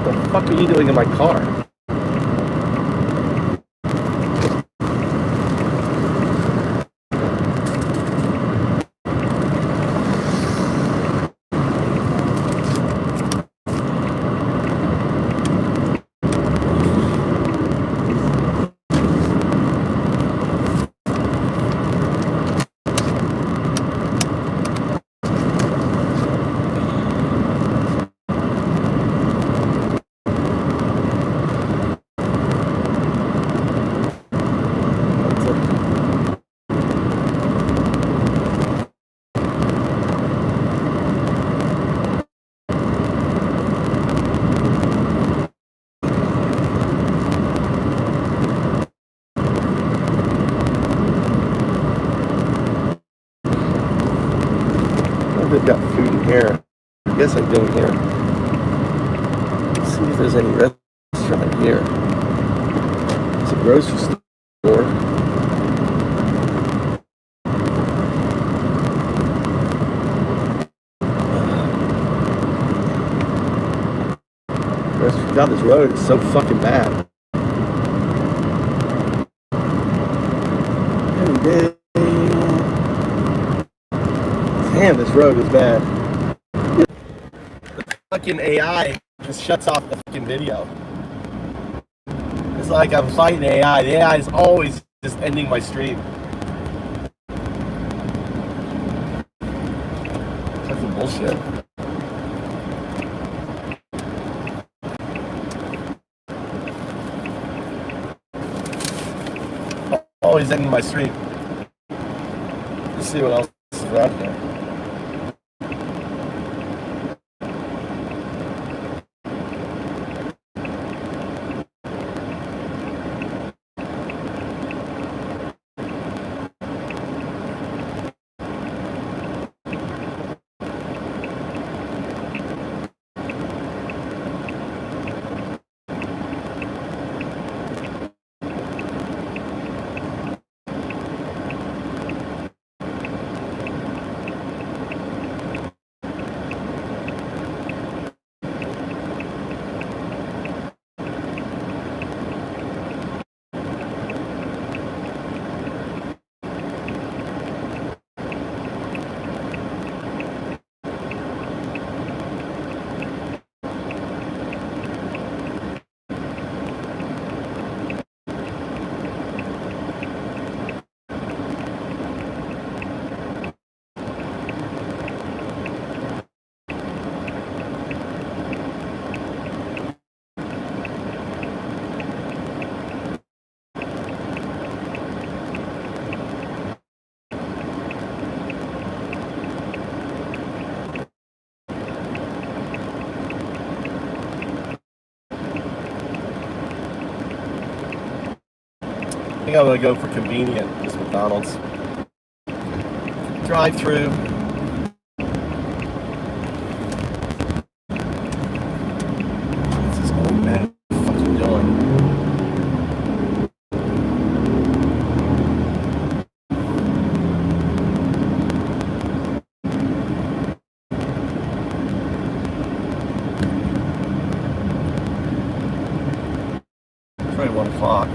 What the fuck are you doing in my car? They've got food in here. I guess I do in here. there's any restaurant here. It's a grocery store. God, this road is so fucking bad. Damn, this road is bad. The fucking AI just shuts off the fucking video. It's like I'm fighting AI. The AI is always just ending my stream. That's some bullshit. Always ending my stream. Let's see what else is around here. I think I'm gonna go for convenient, this McDonald's. Drive through. What's this old man fucking doing? It's right at 1 o'clock.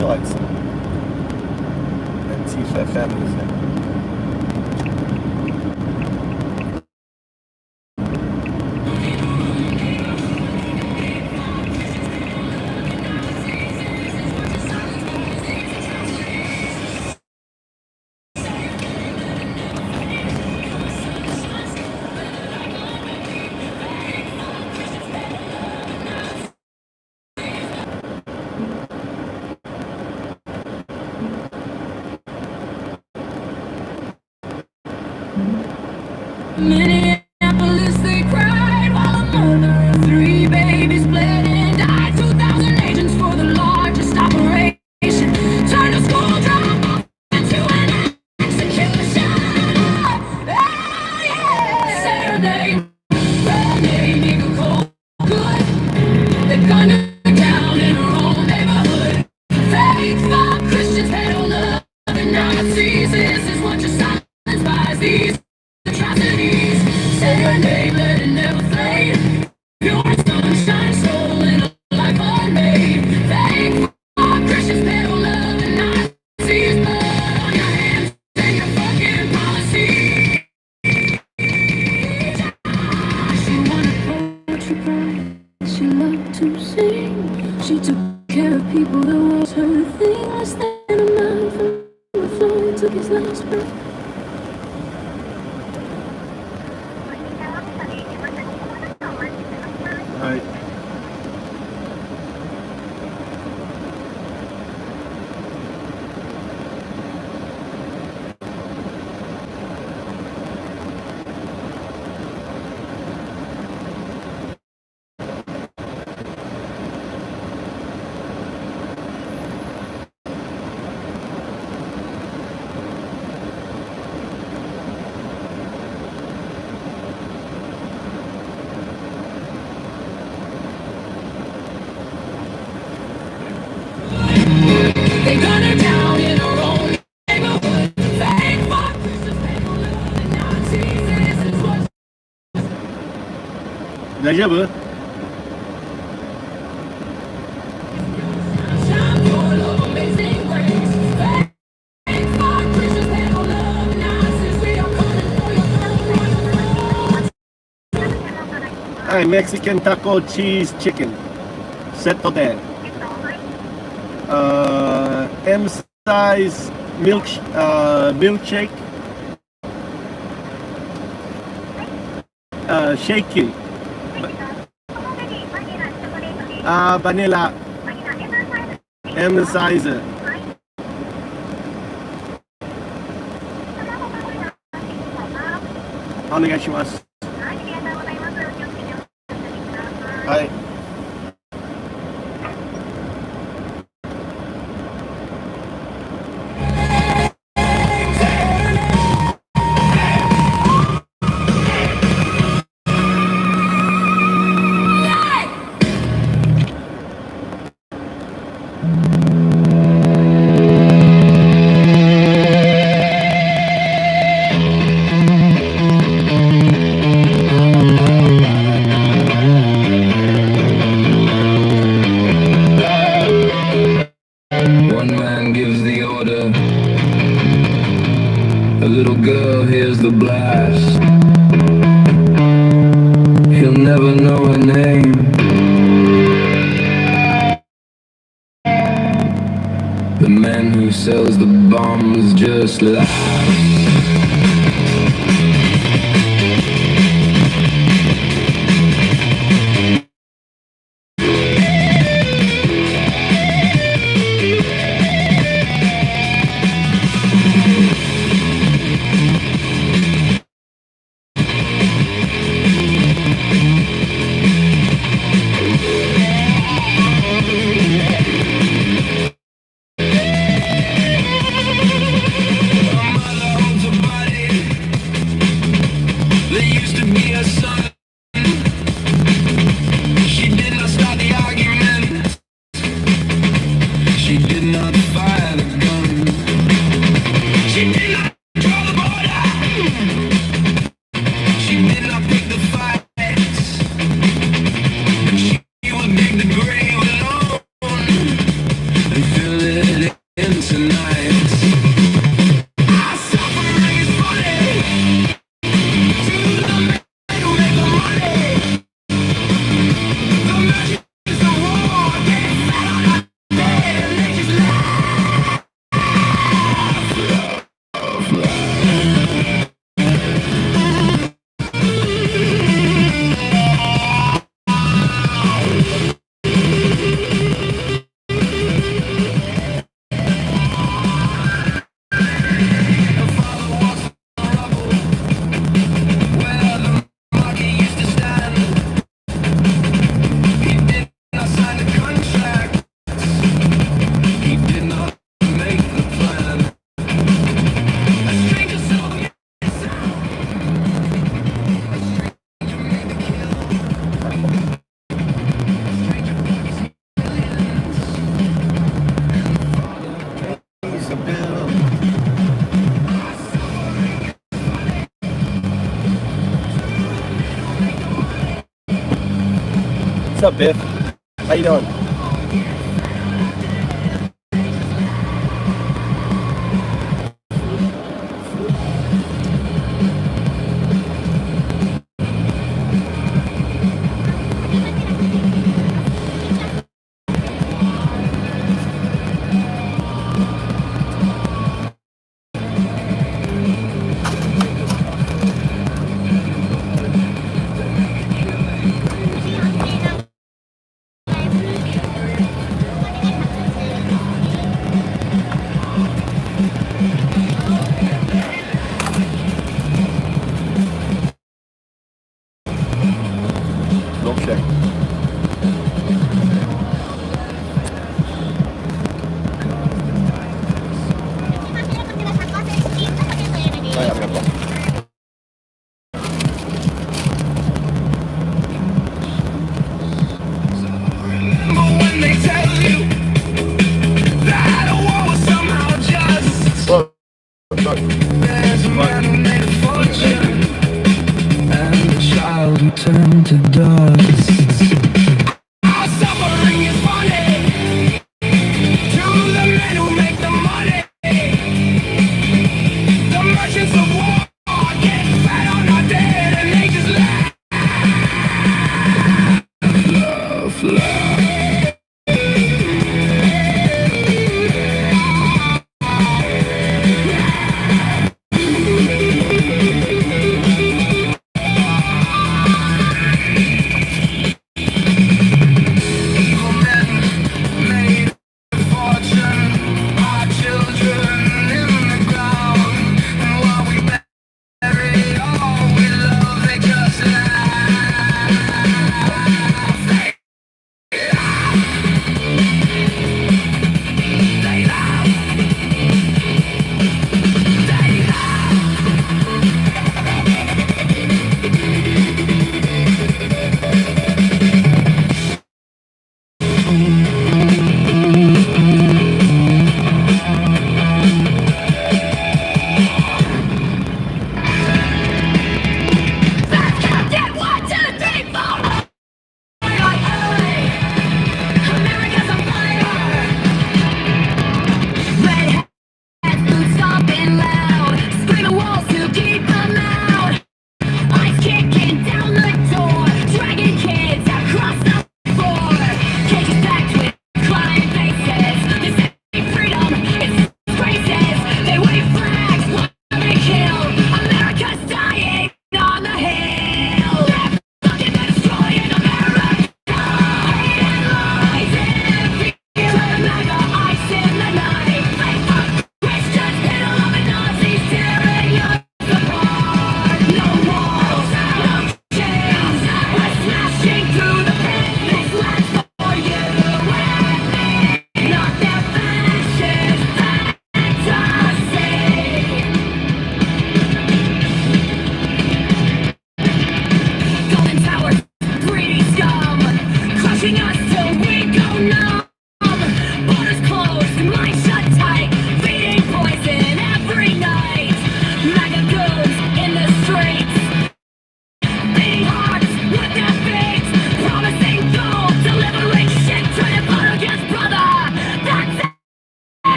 Like some Antifa music. Minneapolis, they cried while a mother of 3 babies bled and died. 2,000 agents for the largest operation. Turned a school dropout into an execution. Oh, yeah. Saturday, Friday, nigga cold good. They gunned her down in her own neighborhood. Fake fuck Christians, they don't love the Nazis. This is what your silence buys these atrocities. Say your name, let it never fade. Your sunshine stolen, a life unmade. Fake fuck Christians, they don't love the Nazis. Blood on your hands and your fucking policy. She wanted poetry prize, she loved to sing. She took care of people, that was her thing. Less than a mile from the floor, he took his last breath. Alright. Deja vu. Hi, Mexican taco cheese chicken. Seto de. M size milkshake. Shaky. Vanilla. M size. お願いします。はい。One man gives the order. A little girl hears the blast. He'll never know her name. The man who sells the bombs just laughs. There used to be a son. She did not start the argument. She did not fire the gun. She did not draw the border. She did not pick the fights. She would dig the grave alone and fill it in tonight. Our suffering is funny. What's up, Biff? How you doing?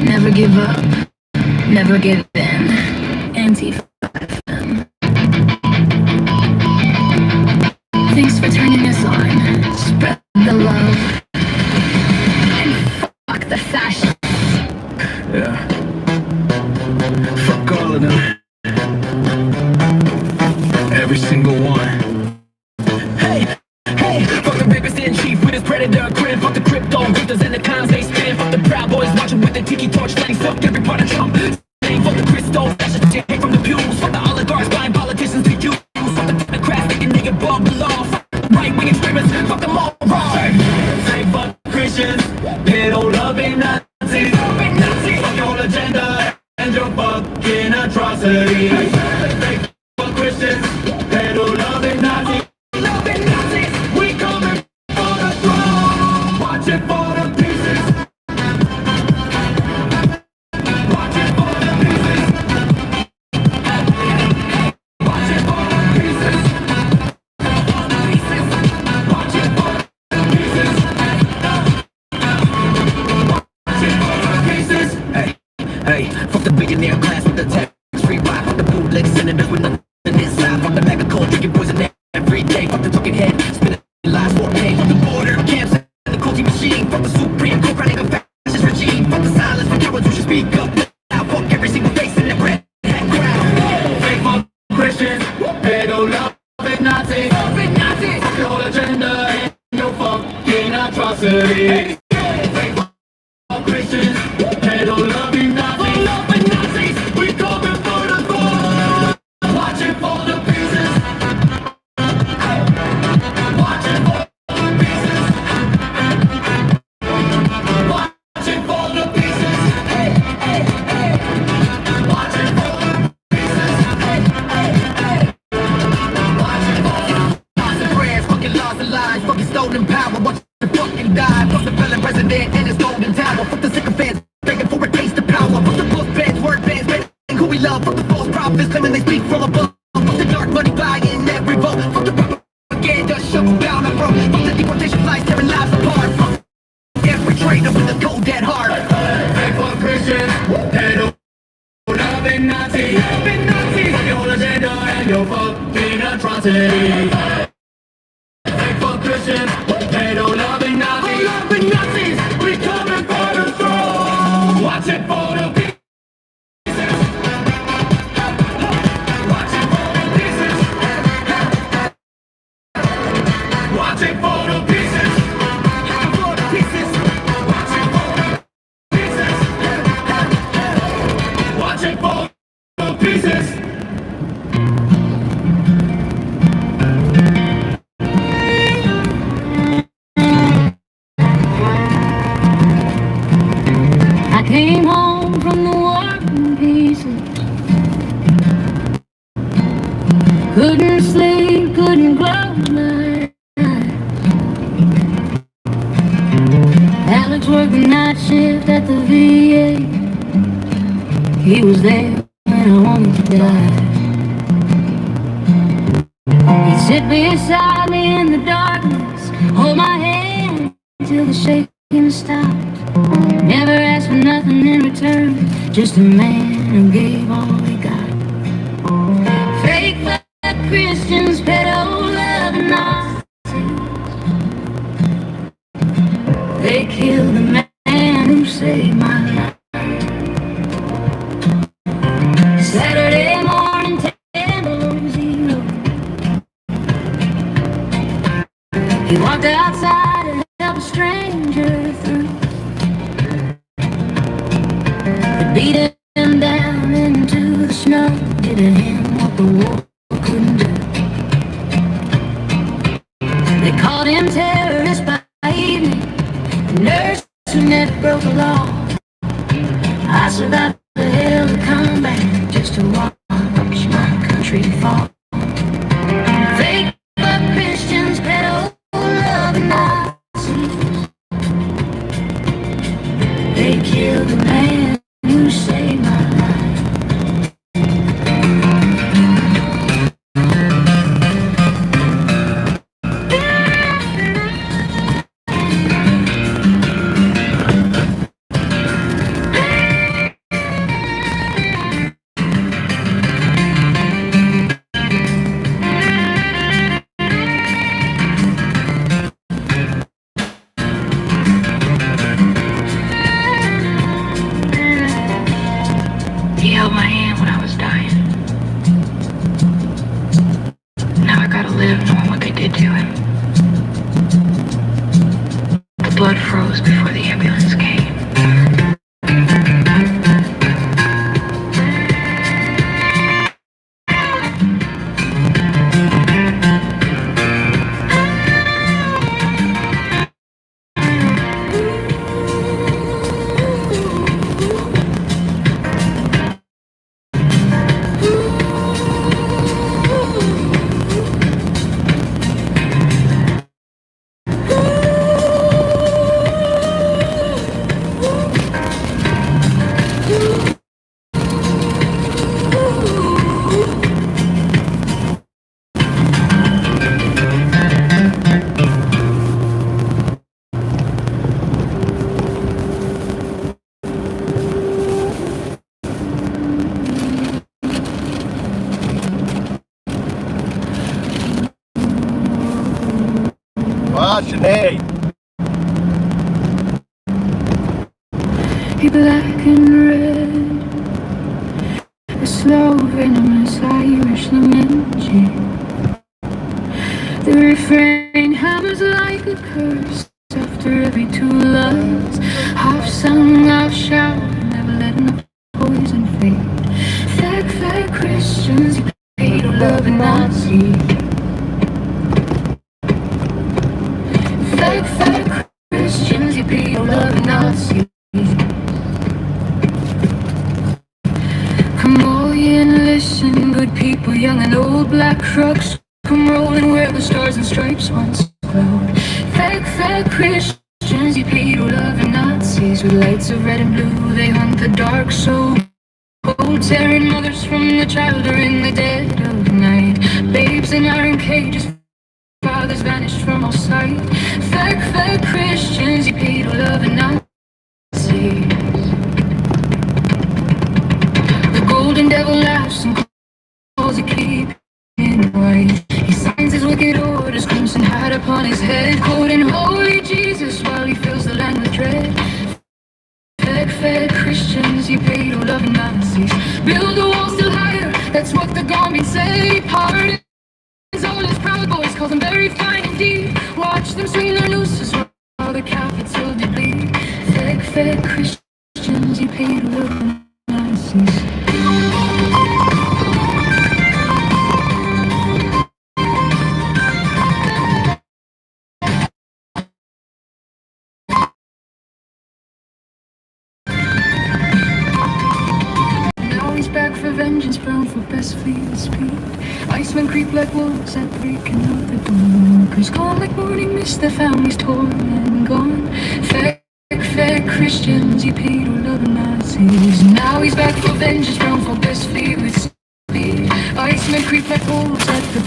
Never give up, never give in. Antifa FM. Thanks for turning us on. Spread the love. And fuck the fashion. Yeah. Fuck all of them. Every single one. Hey, hey, fuck the rapist in chief with his predator grin. Fuck the crypto victors and the cons they spin. Fuck the Proud Boys watching with the tiki torch flame. Fuck every part of Trump. Fuck the crystals, that shit take from the pews. Fuck the oligarchs buying politicians to use. Fuck the technocrats thinking they get above the law. Fuck the right-wing extremists, fuck them all wrong. Say fuck Christians, pedo-loving Nazis. Fuck your whole agenda and your fucking atrocities. Say fuck Christians, pedo-loving Nazis. We coming for the throne. Watch it for the pieces. Watch it for the pieces. Watch it for the pieces. Watch it for the pieces. Watch it for the pieces. Hey, hey, fuck the billionaire class with the tax-free ride. Fuck the bootleg senators with nothing inside. Fuck the bag of cold drinking poison every day. Fuck the talking head, spinning lies for pay. Fuck the border camps and the culty machine. Fuck the Supreme Court running a fascist regime. Fuck the silence for cowards who should speak up. Now fuck every single face in the red hat crowd. Fake fuck Christians, pedo-loving Nazis. Fuck your whole agenda and your fucking atrocities. Fake fuck Christians, pedo-loving Nazis. We coming for the throne. Watch it for the pieces. Watch it for the pieces. Watch it for the pieces. Hey, hey, hey. Watch it for the pieces. Hey, hey, hey. Watch it for the lies and prayers, fucking laws and lies, fucking stolen power. Watch the fucking die. Fuck the felon president and his golden tower. Fuck the sycophants begging for a taste of power. Fuck the book bands, word bands, begging who we love. Fuck the false prophets claiming they speak from above. Fuck the dark money buying every vote. Fuck the propaganda shut down our road. Fuck the deportation flights tearing lives apart. Fuck every traitor with a cold dead heart. Fake fuck Christians, pedo-loving Nazis. Fuck your whole agenda and your fucking atrocities. Fake fuck Christians, pedo-loving Nazis. We coming for the throne. Watch it for the pieces. Watch it for the pieces. Watch it for the pieces. For the pieces. Watch it for the pieces. Watch it for the pieces. I came home from the war in pieces. Couldn't sleep, couldn't close my eyes. Alex working night shift at the VA. He was there when I wanted to die. He'd sit beside me in the darkness, hold my hand till the shaking stopped. Never asked for nothing in return, just a man who gave all he got. Fake fuck Christians, pedo-loving Nazis. They killed the man who saved my life. Saturday morning, 10:00. He walked outside and helped a stranger through. Beat him down into the snow, giving him what the war couldn't do. They called him terrorist by evening, the nurse who never broke the law. I survived the hell of combat just to watch my country fall. Fake fuck Christians, pedo-loving Nazis. They killed the man who saved my life. He held my hand when I was dying. Now I gotta live knowing what they did to him. The blood froze before the ambulance came. Wow, Sinead. Be black and red, a slow venomous Irish lamenting. The refrain hammers like a curse after every two lines. Half sung, half shout, never letting the poison fade. Fake, fake Christians, you pay to love a Nazi. Fake, fake Christians, you pay to love a Nazi. Come all ye and listen, good people, young and old, black trucks come rolling where the stars and stripes once glowed. Fake, fake Christians, you pay to love and Nazis. With lights of red and blue, they hunt the dark soul. Cold, tearing mothers from the child or in the dead of night. Babes in iron cages, fathers vanished from all sight. Fake, fake Christians, you pay to love and Nazis. The golden devil laughs and calls a keep in white. He signs his wicked orders, crimson hat upon his head, quoting holy Jesus while he fills the land with dread. Fake, fake Christians, you pay to love Nazis. Build a wall still higher, that's what the Gombians say. Pardons all his proud boys, calls them very fine indeed. Watch them swing their nooses while the Catholics still bleed. Fake, fake Christians, you pay to love Nazis. Back for vengeance, bound for best fleet speed. Icemen creep like wolves at breaking of the dawn. Workers gone like morning mist, their families torn and gone. Fake, fake Christians, you pay to love Nazis. Now he's back for vengeance, bound for best fleet with speed. Icemen creep like wolves at the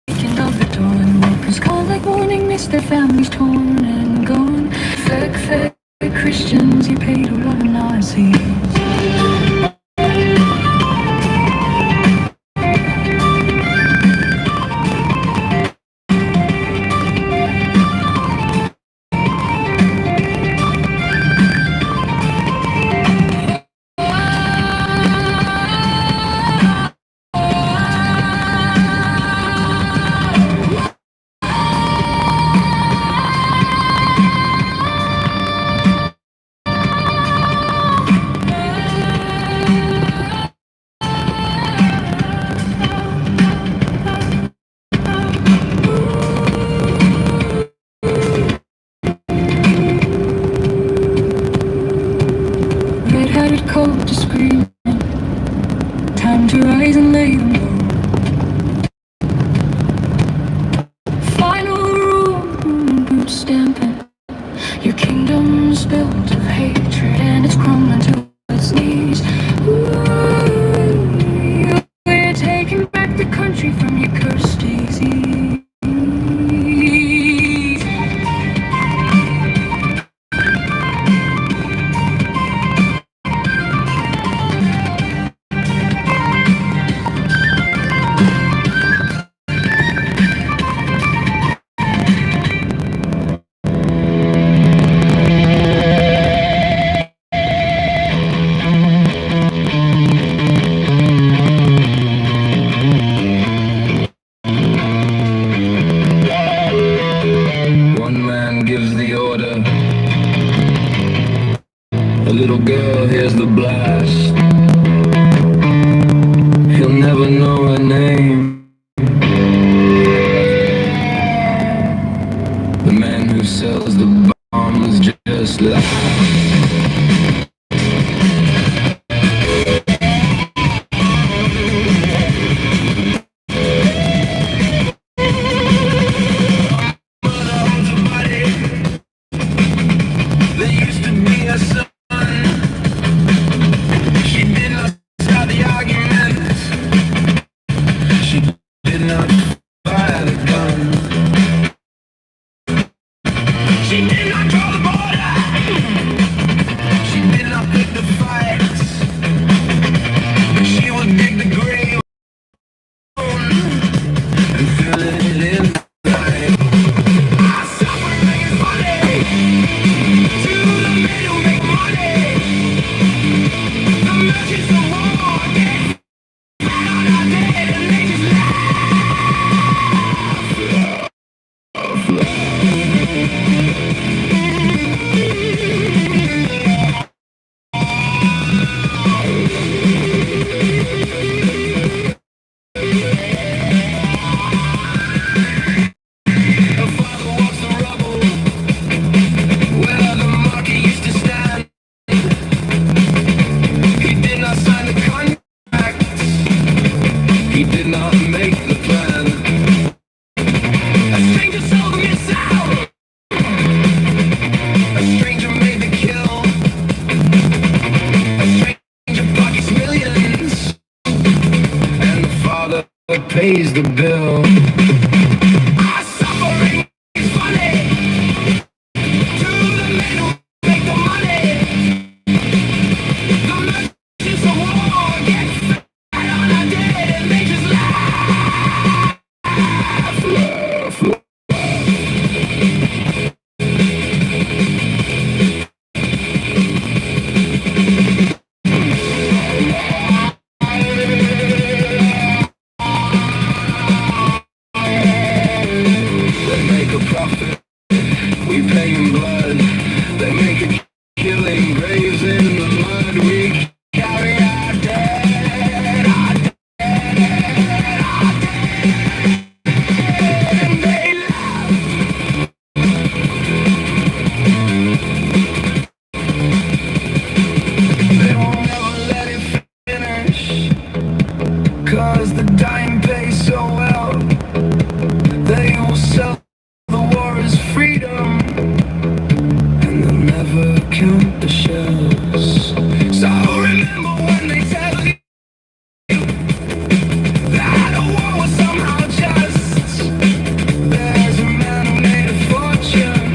breaking of the dawn. Workers gone like morning mist, their families torn and gone. Fake, fake Christians, you pay to love Nazis. Cold to scream, time to rise and lay them low. Final rule, boot stamping. Your kingdom's built of hatred and it's crumbling to its knees. Ooh, we're taking back the country from your cursed disease. girl hears the blast. He'll never know her name. The man who sells the bombs just laughs. Pays the bill. Our suffering is funny to the men who make the money. The merchants of war get fat on our dead and they just laugh. We pay in blood, they make a killing, graves in the mud. We carry our dead, our dead, our dead, and they laugh. They won't never let it finish, 'cause the dying pay so well. They will sell the war is freedom, and they'll never count the shells. So remember when they tell you that a war was somehow just. There's a man who made a fortune,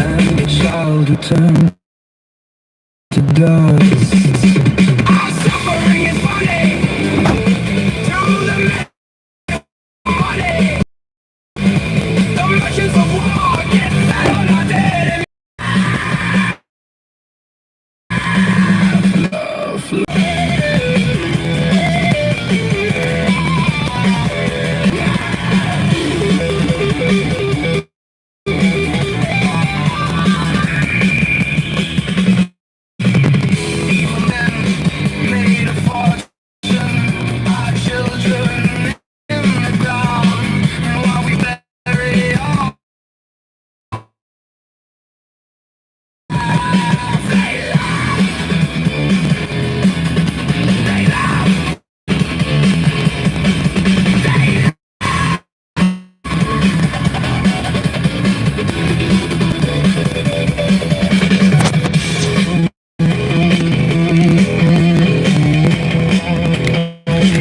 and a child who turned to dust. Our suffering is funny to the men who money. The merchants of war get fat on our dead. Evil men made a fortune, our children in the ground, and while we bury all. They